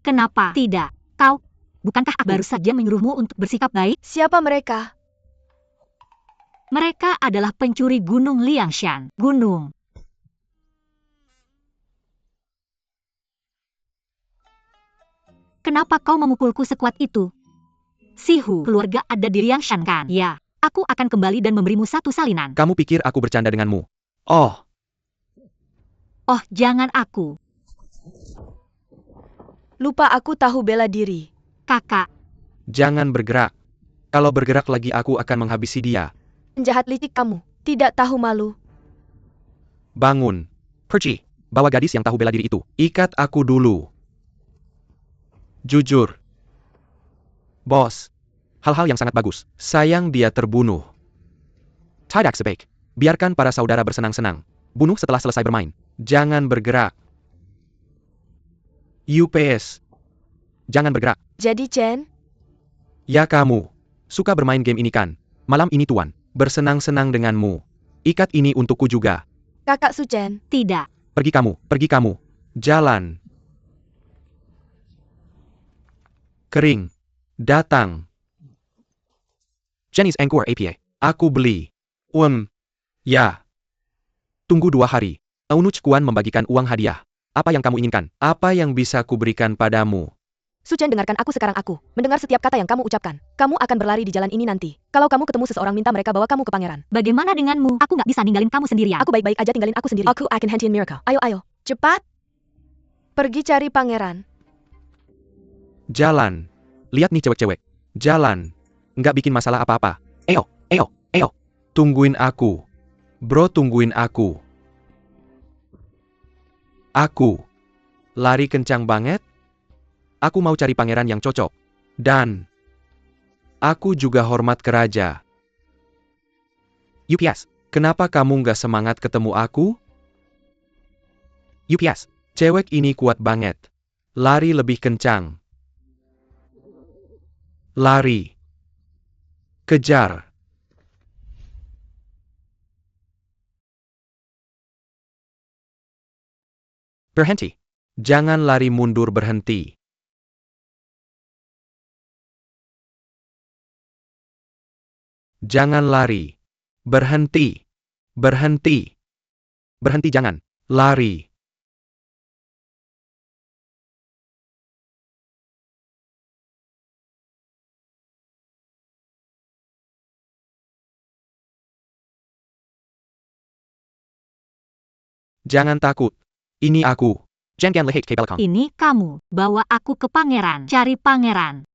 kenapa tidak? Kau, bukankah aku baru saja menyuruhmu untuk bersikap baik? Siapa mereka? Mereka adalah pencuri Gunung Liangshan. Gunung. Kenapa kau memukulku sekuat itu? Sihu, keluarga ada di Liangshan kan? Ya, aku akan kembali dan memberimu satu salinan. Kamu pikir aku bercanda denganmu? Oh, Oh, jangan aku. Lupa aku tahu bela diri. Kakak, jangan bergerak. Kalau bergerak lagi aku akan menghabisi dia. Penjahat licik kamu. Tidak tahu malu. Bangun. Perci, bawa gadis yang tahu bela diri itu. Ikat aku dulu. Jujur. Bos. Hal-hal yang sangat bagus. Sayang dia terbunuh. Tidak sebaik. Biarkan para saudara bersenang-senang. Bunuh setelah selesai bermain. Jangan bergerak. UPS. Jangan bergerak. Jadi Chen, Ya kamu. Suka bermain game ini kan? Malam ini tuan. Bersenang-senang denganmu. Ikat ini untukku juga. kakak Su Chen. tidak. Pergi kamu. Jalan. Kering. Datang. Chinese Angkor APA. Aku beli. Ya. Tunggu 2 hari. Eunuch Kuan membagikan uang hadiah. Apa yang kamu inginkan? Apa yang bisa kuberikan padamu? Su Chen, dengarkan aku sekarang. Aku mendengar setiap kata yang kamu ucapkan. Kamu akan berlari di jalan ini nanti. Kalau kamu ketemu seseorang, minta mereka bawa kamu ke pangeran. Bagaimana denganmu? Aku nggak bisa ninggalin kamu sendirian. Aku baik-baik aja, tinggalin aku sendiri. Aku akan hentiin miracle. Ayo. Cepat. Pergi cari pangeran. Jalan. Lihat nih cewek-cewek. Jalan. Nggak bikin masalah apa-apa. Ayo, tungguin aku. Bro, tungguin aku. Aku. Lari kencang banget. Aku mau cari pangeran yang cocok. Dan aku juga hormat ke raja. UPS, kenapa kamu nggak semangat ketemu aku? UPS, cewek ini kuat banget. Lari lebih kencang. Lari. Kejar. Berhenti. Jangan lari mundur, berhenti. Jangan lari. Berhenti. Berhenti. Berhenti, jangan. Lari. Jangan takut. Ini aku. Jangan lihat ke belakang. Ini kamu, bawa aku ke pangeran. Cari pangeran.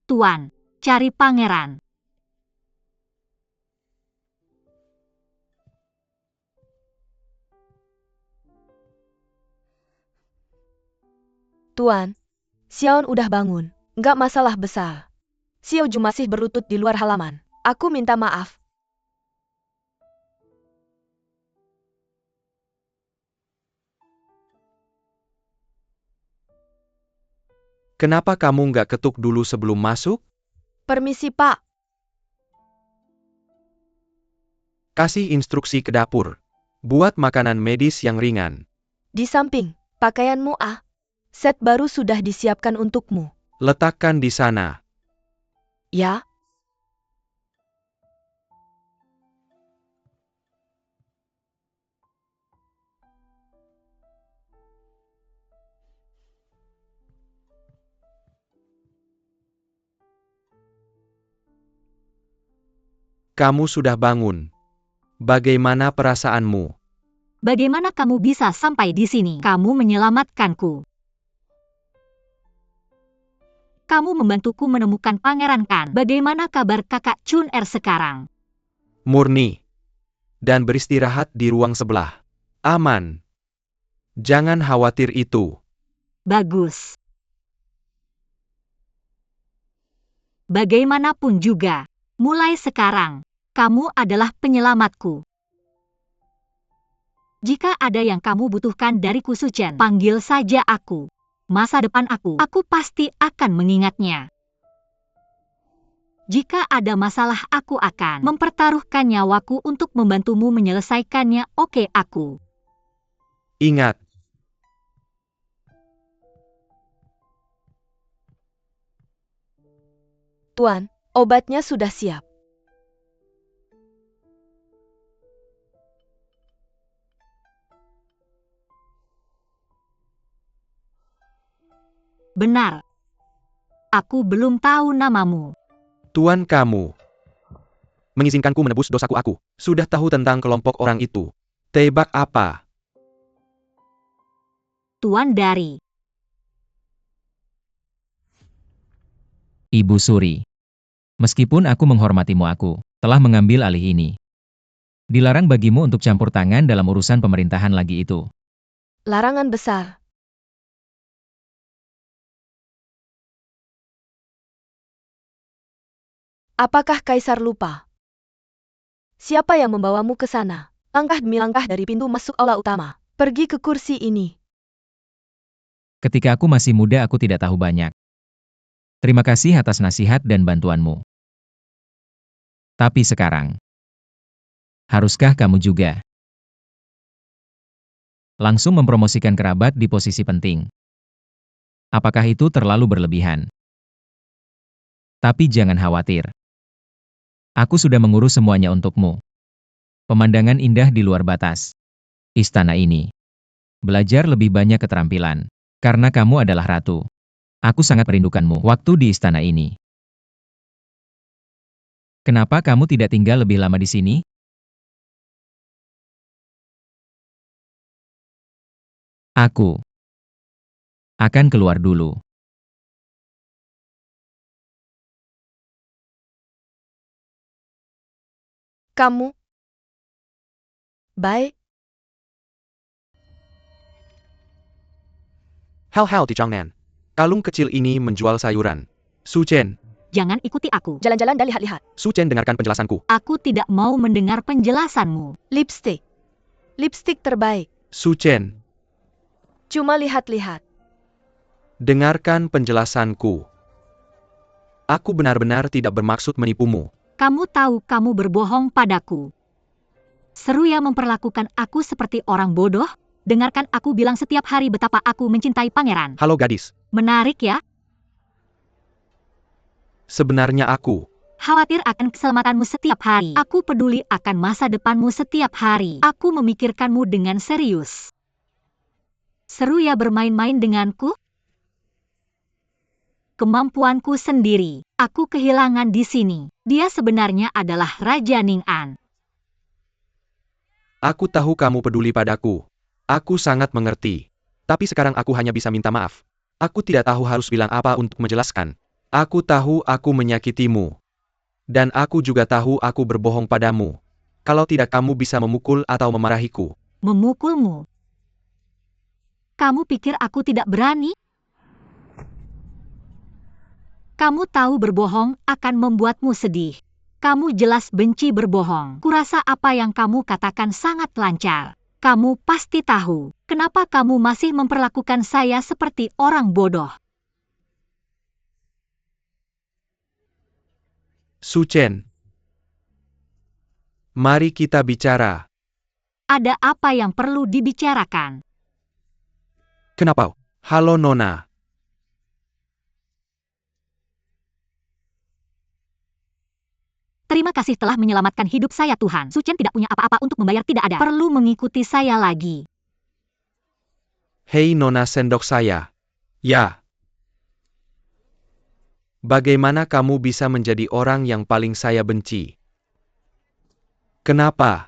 Tuan, cari pangeran. Tuan, Xiaon udah bangun. Nggak masalah besar. Xiao Ju masih berlutut di luar halaman. Aku minta maaf. Kenapa kamu nggak ketuk dulu sebelum masuk? Permisi, Pak. Kasih instruksi ke dapur. Buat makanan medis yang ringan. Di samping, pakaianmu set baru sudah disiapkan untukmu. Letakkan di sana. Ya? Kamu sudah bangun. Bagaimana perasaanmu? Bagaimana kamu bisa sampai di sini? Kamu menyelamatkanku. Kamu membantuku menemukan pangeran kan? Bagaimana kabar kakak Chun sekarang? Murni. Dan beristirahat di ruang sebelah. Aman. Jangan khawatir itu. Bagus. Bagaimanapun juga, mulai sekarang, kamu adalah penyelamatku. Jika ada yang kamu butuhkan dari Kusuchen, panggil saja aku. Masa depan aku pasti akan mengingatnya. Jika ada masalah, aku akan mempertaruhkan nyawaku untuk membantumu menyelesaikannya. Oke, aku. Ingat. Tuan, obatnya sudah siap. Benar. Aku belum tahu namamu. Tuan kamu mengizinkanku menebus dosaku. Aku sudah tahu tentang kelompok orang itu. Tebak apa? Tuan dari Ibu Suri. Meskipun aku menghormatimu, aku telah mengambil alih ini. Dilarang bagimu untuk campur tangan dalam urusan pemerintahan lagi itu. Larangan besar. Apakah Kaisar lupa? Siapa yang membawamu ke sana? Langkah demi langkah dari pintu masuk aula utama. Pergi ke kursi ini. Ketika aku masih muda, aku tidak tahu banyak. Terima kasih atas nasihat dan bantuanmu. Tapi sekarang, haruskah kamu juga langsung mempromosikan kerabat di posisi penting? Apakah itu terlalu berlebihan? Tapi jangan khawatir. Aku sudah mengurus semuanya untukmu. Pemandangan indah di luar batas istana ini. Belajar lebih banyak keterampilan. Karena kamu adalah ratu. Aku sangat merindukanmu waktu di istana ini. Kenapa kamu tidak tinggal lebih lama di sini? Aku akan keluar dulu. Kamu? Baik. Hal-hal di Changnan. Kalung kecil ini menjual sayuran. Su Chen. jangan ikuti aku. Jalan-jalan dan lihat-lihat. Su Chen, dengarkan penjelasanku. Aku tidak mau mendengar penjelasanmu. Lipstik. Lipstik terbaik. Su Chen, Cuma lihat-lihat. dengarkan penjelasanku. Aku benar-benar tidak bermaksud menipumu. Kamu tahu kamu berbohong padaku. Seruya memperlakukan aku seperti orang bodoh. Dengarkan aku bilang setiap hari betapa aku mencintai pangeran. Halo gadis. Menarik ya? Sebenarnya aku Khawatir akan keselamatanmu setiap hari. Aku peduli akan masa depanmu setiap hari. Aku memikirkanmu dengan serius. Seruya bermain-main denganku? Kemampuanku sendiri. Aku kehilangan di sini. Dia sebenarnya adalah Raja Ning'an. Aku tahu kamu peduli padaku. Aku sangat mengerti. Tapi sekarang aku hanya bisa minta maaf. Aku tidak tahu harus bilang apa untuk menjelaskan. Aku tahu aku menyakitimu. Dan aku juga tahu aku berbohong padamu. Kalau tidak, kamu bisa memukul atau memarahiku. Memukulmu. Kamu pikir aku tidak berani? Kamu tahu berbohong akan membuatmu sedih. Kamu jelas benci berbohong. Kurasa apa yang kamu katakan sangat lancar. Kamu pasti tahu kenapa kamu masih memperlakukan saya seperti orang bodoh. Su Chen, mari kita bicara. Ada apa yang perlu dibicarakan? Kenapa? Halo Nona. Terima kasih telah menyelamatkan hidup saya Tuhan. Su Chen tidak punya apa-apa untuk membayar, tidak ada. Perlu mengikuti saya lagi. Hei Nona sendok saya. Ya. Bagaimana kamu bisa menjadi orang yang paling saya benci? Kenapa?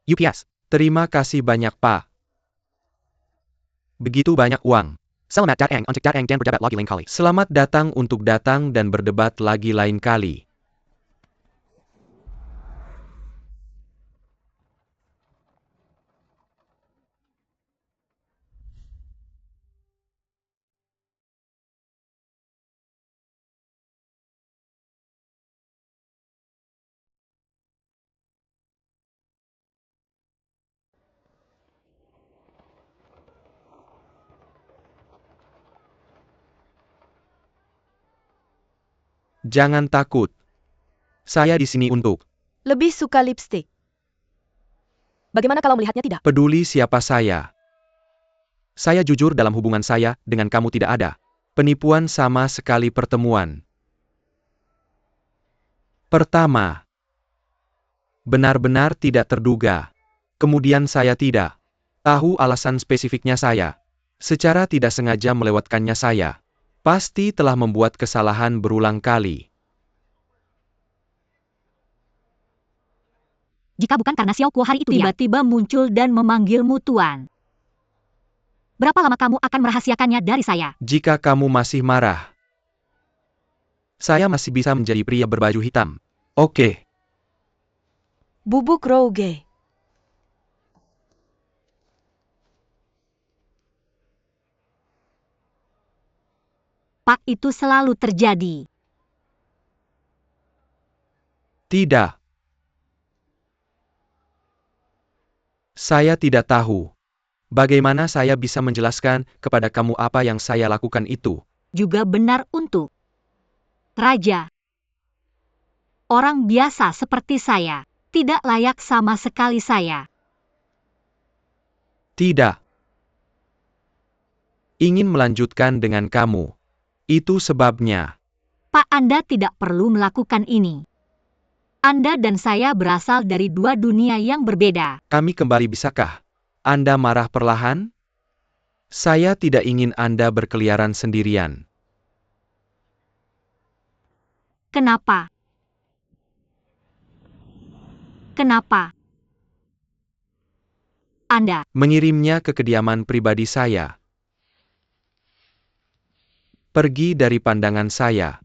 UPS. Terima kasih banyak Pak. Begitu banyak uang. Selamat datang untuk datang dan berdebat lagi lain kali. Selamat datang untuk datang dan berdebat lagi lain kali. Jangan takut. Saya di sini untuk Lebih suka lipstik. Bagaimana kalau melihatnya tidak? peduli siapa saya. Saya jujur dalam hubungan saya dengan kamu, tidak ada penipuan sama sekali. Pertemuan pertama benar-benar tidak terduga. Kemudian saya tidak tahu alasan spesifiknya, saya secara tidak sengaja melewatkannya. Saya Pasti telah membuat kesalahan berulang kali. Jika bukan karena Xiao Kuo hari itu tiba-tiba muncul dan memanggilmu Tuan. Berapa lama kamu akan merahasiakannya dari saya? Jika kamu masih marah, saya masih bisa menjadi pria berbaju hitam. Oke. Bubuk Rouge. Pak, itu selalu terjadi. Tidak. Saya tidak tahu. Bagaimana saya bisa menjelaskan kepada kamu apa yang saya lakukan itu? Juga benar untuk Raja. Orang biasa seperti saya tidak layak sama sekali saya. Tidak. Ingin melanjutkan dengan kamu. Itu sebabnya. Pak, Anda tidak perlu melakukan ini. Anda dan saya berasal dari dua dunia yang berbeda. Kami kembali bisakah? Anda marah perlahan? Saya tidak ingin Anda berkeliaran sendirian. Kenapa? Kenapa? Anda Mengirimnya ke kediaman pribadi saya. Pergi dari pandangan saya.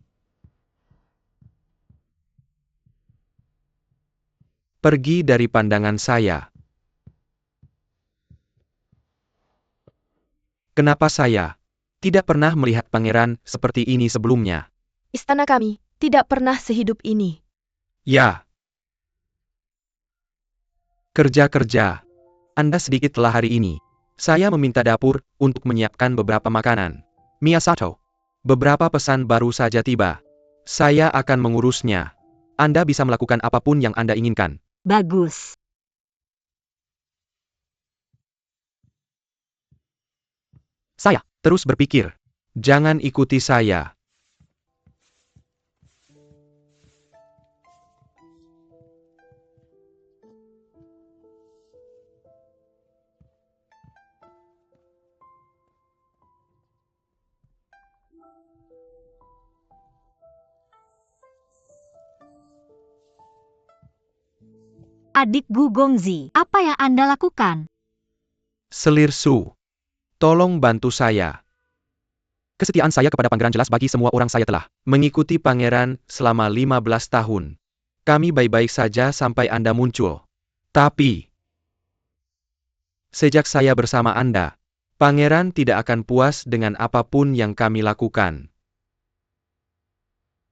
Pergi dari pandangan saya. Kenapa saya tidak pernah melihat pangeran seperti ini sebelumnya? Istana kami tidak pernah sehidup ini. Ya. Kerja-kerja. Anda sedikit telah hari ini. Saya meminta dapur untuk menyiapkan beberapa makanan. Miyasato. Beberapa pesan baru saja tiba. Saya akan mengurusnya. Anda bisa melakukan apapun yang Anda inginkan. bagus. Saya terus berpikir. Jangan ikuti saya. Adik Gu Gongzi, apa yang Anda lakukan? Selir Su. Tolong bantu saya. Kesetiaan saya kepada pangeran jelas bagi semua orang. Saya telah mengikuti pangeran selama 15 tahun. Kami baik-baik saja sampai Anda muncul. Tapi, sejak saya bersama Anda, pangeran tidak akan puas dengan apapun yang kami lakukan.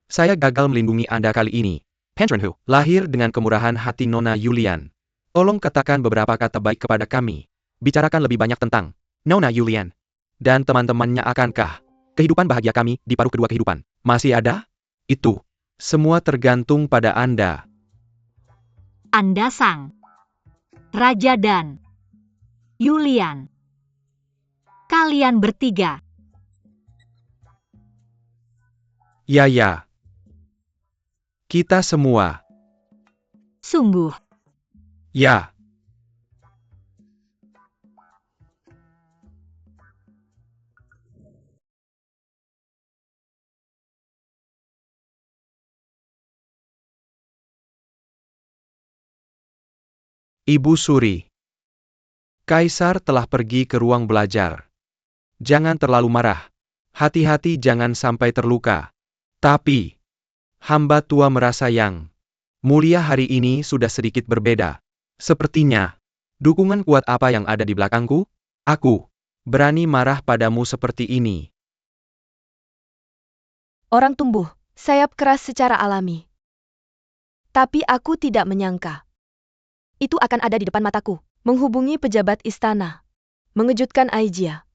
Saya gagal melindungi Anda kali ini. Penrenhu, lahir dengan kemurahan hati Nona Yulian. Tolong katakan beberapa kata baik kepada kami. Bicarakan lebih banyak tentang Nona Yulian dan teman-temannya. Akankah kehidupan bahagia kami di paruh kedua kehidupan masih ada? Itu semua tergantung pada Anda. Anda sang Raja dan Yulian. Kalian bertiga. Ya. Kita semua. Sungguh. Ya. Ibu Suri. Kaisar telah pergi ke ruang belajar. Jangan terlalu marah. Hati-hati jangan sampai terluka. Tapi, hamba tua merasa yang mulia hari ini sudah sedikit berbeda. Sepertinya, dukungan kuat apa yang ada di belakangku? Aku berani marah padamu seperti ini. Orang tumbuh sayap keras secara alami. Tapi aku tidak menyangka itu akan ada di depan mataku, menghubungi pejabat istana. Mengejutkan Aijia.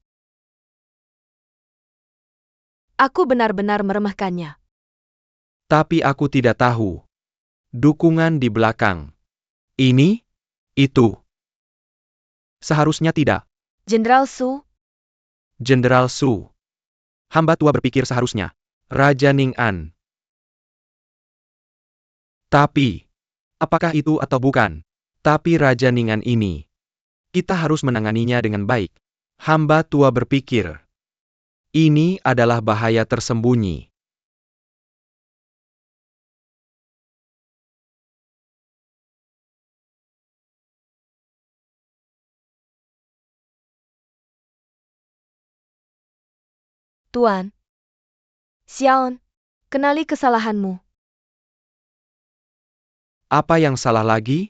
Aku benar-benar meremehkannya. Tapi aku tidak tahu. Dukungan di belakang. Ini? Itu. Seharusnya tidak. Jenderal Su, Jenderal Su. Hamba tua berpikir seharusnya. Raja Ning'an. Tapi, apakah itu atau bukan? Tapi Raja Ning'an ini, kita harus menanganinya dengan baik. Hamba tua berpikir. Ini adalah bahaya tersembunyi. Tuan. Xiaon, kenali kesalahanmu. Apa yang salah lagi?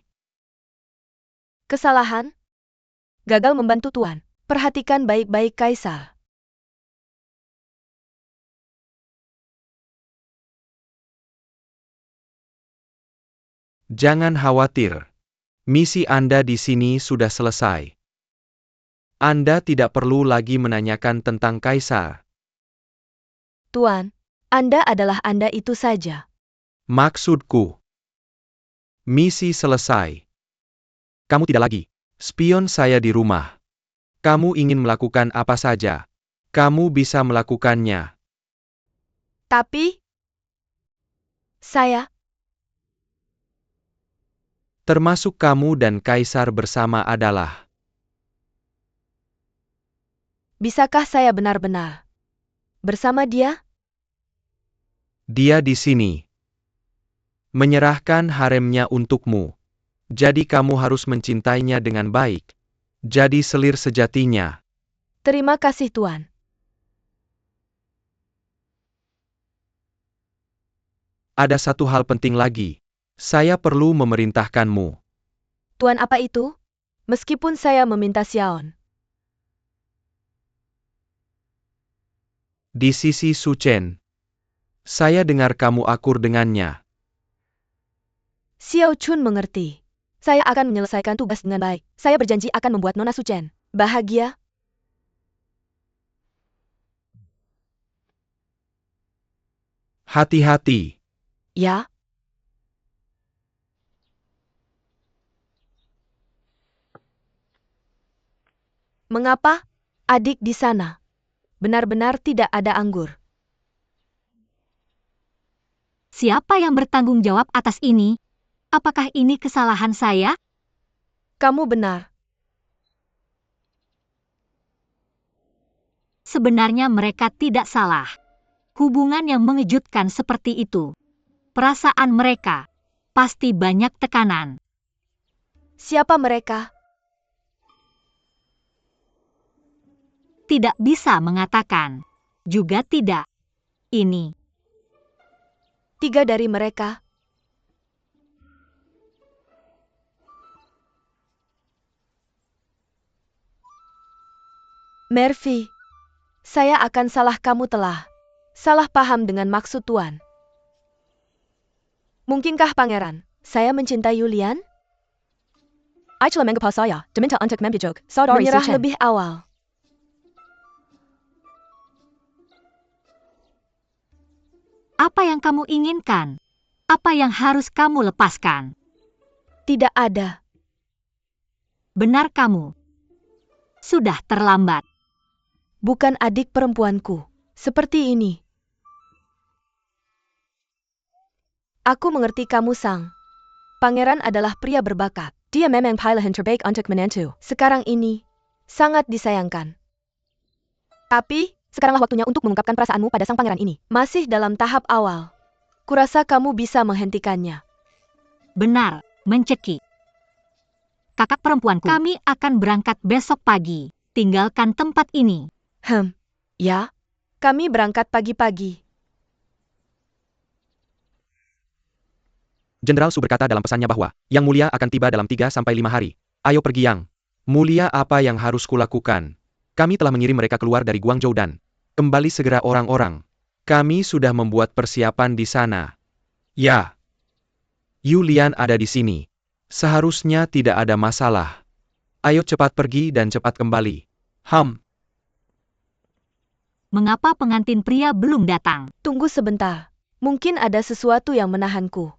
Kesalahan? Gagal membantu Tuan. Perhatikan baik-baik Kaisar. Jangan khawatir. Misi Anda di sini sudah selesai. Anda tidak perlu lagi menanyakan tentang Kaisar. Tuan, Anda adalah Anda itu saja. Maksudku, misi selesai. Kamu tidak lagi spion saya di rumah. Kamu ingin melakukan apa saja. Kamu bisa melakukannya. Tapi, saya, Termasuk kamu dan Kaisar bersama adalah. bisakah saya benar-benar bersama dia? Dia di sini. Menyerahkan haremnya untukmu. Jadi kamu harus mencintainya dengan baik. Jadi selir sejatinya. Terima kasih Tuan. Ada satu hal penting lagi. Saya perlu memerintahkanmu. Tuan apa itu? Meskipun saya meminta Xiaon. Di sisi Su Chen. Saya dengar kamu akur dengannya. Xiao Chun mengerti. Saya akan menyelesaikan tugas dengan baik. Saya berjanji akan membuat Nona Su Chen bahagia. Hati-hati. Ya? Mengapa? Adik di sana. Benar-benar tidak ada anggur. Siapa yang bertanggung jawab atas ini? Apakah ini kesalahan saya? Kamu benar. Sebenarnya mereka tidak salah. Hubungan yang mengejutkan seperti itu. Perasaan mereka pasti banyak tekanan. Siapa mereka? Tidak bisa mengatakan. Juga tidak. Ini. 3 dari mereka. Murphy, saya akan salah kamu telah salah paham dengan maksud Tuan. Mungkinkah Pangeran, saya mencintai Yulian? Menyerah lebih awal. Apa yang kamu inginkan? Apa yang harus kamu lepaskan? Tidak ada. Benar kamu. Sudah terlambat. Bukan adik perempuanku. Seperti ini. Aku mengerti kamu Sang. Pangeran adalah pria berbakat. Dia memang pilihan terbaik untuk menantu. Sekarang ini, sangat disayangkan. Tapi, sekaranglah waktunya untuk mengungkapkan perasaanmu pada sang pangeran ini. Masih dalam tahap awal. Kurasa kamu bisa menghentikannya. Benar, mencekik. Kakak perempuanku, kami akan berangkat besok pagi. Tinggalkan tempat ini. Ya? Kami berangkat pagi-pagi. Jenderal Su berkata dalam pesannya bahwa, Yang Mulia akan tiba dalam 3-5 hari. Ayo pergi Yang Mulia, apa yang harus kulakukan? Kami telah mengirim mereka keluar dari Guangzhou dan kembali segera orang-orang. Kami sudah membuat persiapan di sana. Ya. Yulian ada di sini. Seharusnya tidak ada masalah. Ayo cepat pergi dan cepat kembali. Mengapa pengantin pria belum datang? Tunggu sebentar. Mungkin ada sesuatu yang menahanku.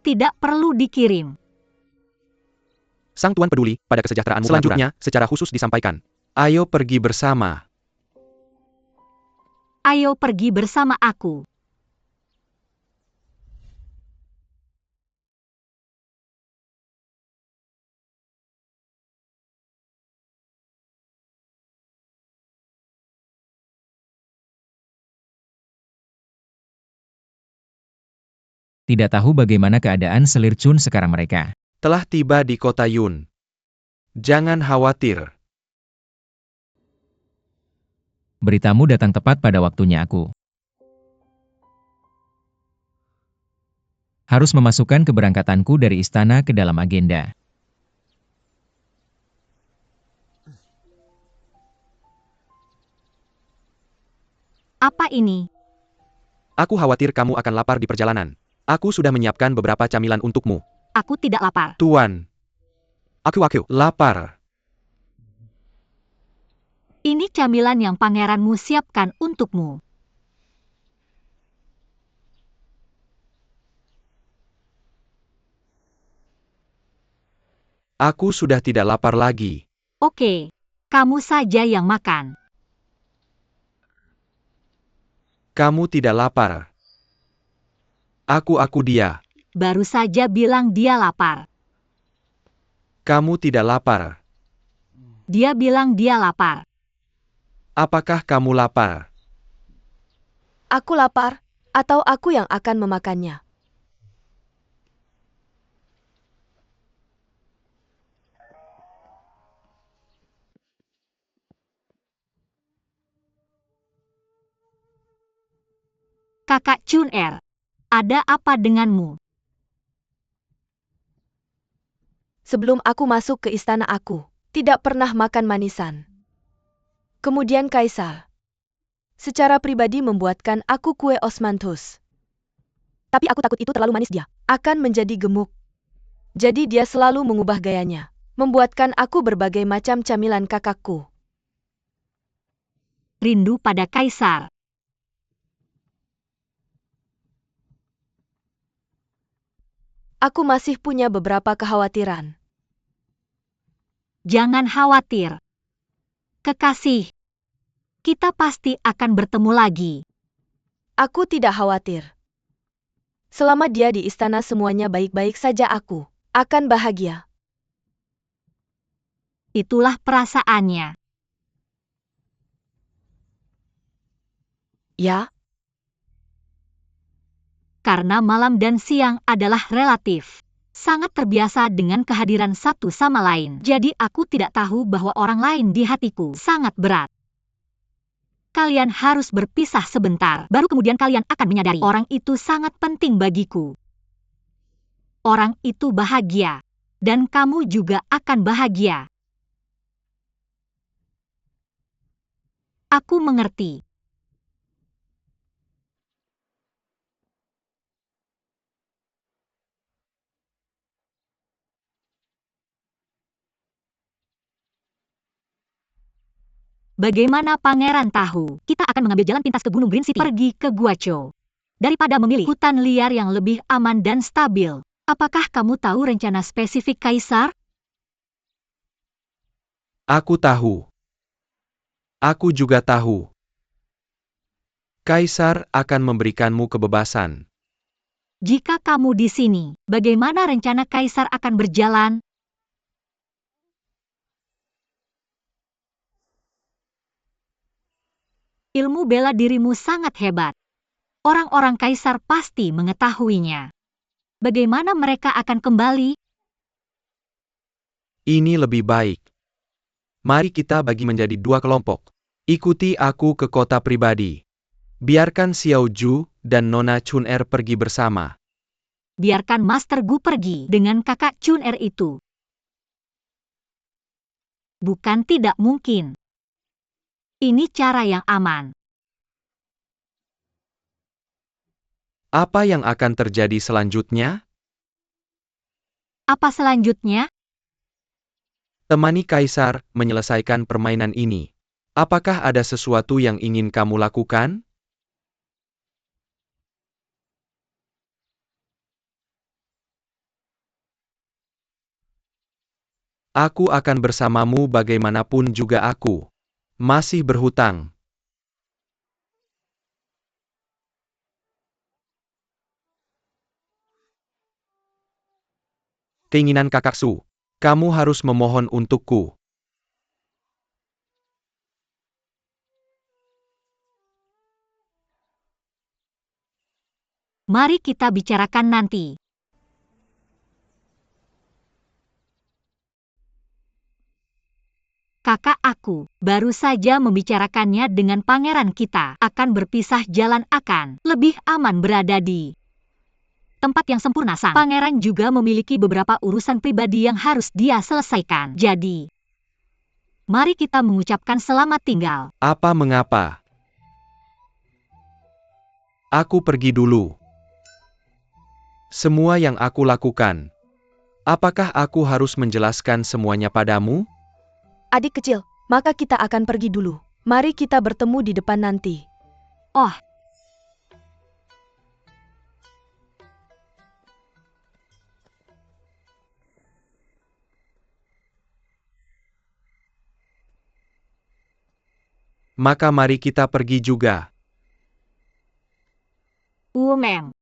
Tidak perlu dikirim. Sang Tuan peduli pada kesejahteraanmu. Selanjutnya, secara khusus disampaikan. Ayo pergi bersama. Ayo pergi bersama aku. Tidak tahu bagaimana keadaan selir Chun sekarang mereka. Telah tiba di kota Yun. Jangan khawatir. Beritamu datang tepat pada waktunya aku. Harus memasukkan keberangkatanku dari istana ke dalam agenda. Apa ini? Aku khawatir kamu akan lapar di perjalanan. Aku sudah menyiapkan beberapa camilan untukmu. Aku tidak lapar. Tuan. Aku lapar. Ini camilan yang pangeranmu siapkan untukmu. Aku sudah tidak lapar lagi. Oke, kamu saja yang makan. Kamu tidak lapar. Aku dia. Baru saja bilang dia lapar. Kamu tidak lapar. Dia bilang dia lapar. Apakah kamu lapar? Aku lapar, atau aku yang akan memakannya. Kakak Chun ada apa denganmu? Sebelum aku masuk ke istana aku, tidak pernah makan manisan. Kemudian Kaisar, secara pribadi membuatkan aku kue osmanthus. Tapi aku takut itu terlalu manis, dia akan menjadi gemuk. Jadi dia selalu mengubah gayanya, membuatkan aku berbagai macam camilan kakakku. Rindu pada Kaisar. Aku masih punya beberapa kekhawatiran. Jangan khawatir. Kekasih, kita pasti akan bertemu lagi. Aku tidak khawatir. Selama dia di istana semuanya baik-baik saja, aku akan bahagia. Itulah perasaannya. Ya, Karena malam dan siang adalah relatif. Sangat terbiasa dengan kehadiran satu sama lain. Jadi aku tidak tahu bahwa orang lain di hatiku sangat berat. Kalian harus berpisah sebentar. Baru kemudian kalian akan menyadari orang itu sangat penting bagiku. Orang itu bahagia. Dan kamu juga akan bahagia. Aku mengerti. Bagaimana Pangeran tahu? Kita akan mengambil jalan pintas ke Gunung Green City. Pergi ke Guacho. Daripada memilih hutan liar yang lebih aman dan stabil. Apakah kamu tahu rencana spesifik Kaisar? Aku tahu. Aku juga tahu. Kaisar akan memberikanmu kebebasan. Jika kamu di sini, bagaimana rencana Kaisar akan berjalan? Ilmu bela dirimu sangat hebat. Orang-orang Kaisar pasti mengetahuinya. Bagaimana mereka akan kembali? Ini lebih baik. Mari kita bagi menjadi 2 kelompok. Ikuti aku ke kota pribadi. Biarkan Xiao Ju dan Nona Chun pergi bersama. Biarkan Master Gu pergi dengan kakak Chun itu. Bukan tidak mungkin. Ini cara yang aman. Apa yang akan terjadi selanjutnya? Apa selanjutnya? Temani Kaisar menyelesaikan permainan ini. Apakah ada sesuatu yang ingin kamu lakukan? Aku akan bersamamu bagaimanapun juga aku. Masih berhutang. Keinginan kakak Su. Kamu harus memohon untukku. Mari kita bicarakan nanti. Kakak aku baru saja membicarakannya dengan pangeran kita. Akan berpisah jalan, akan lebih aman berada di tempat yang sempurna. Sang pangeran juga memiliki beberapa urusan pribadi yang harus dia selesaikan. Jadi, mari kita mengucapkan selamat tinggal. Apa mengapa? Aku pergi dulu. Semua yang aku lakukan. Apakah aku harus menjelaskan semuanya padamu? Adik kecil, maka kita akan pergi dulu. Mari kita bertemu di depan nanti. Oh, Maka mari kita pergi juga. Mem.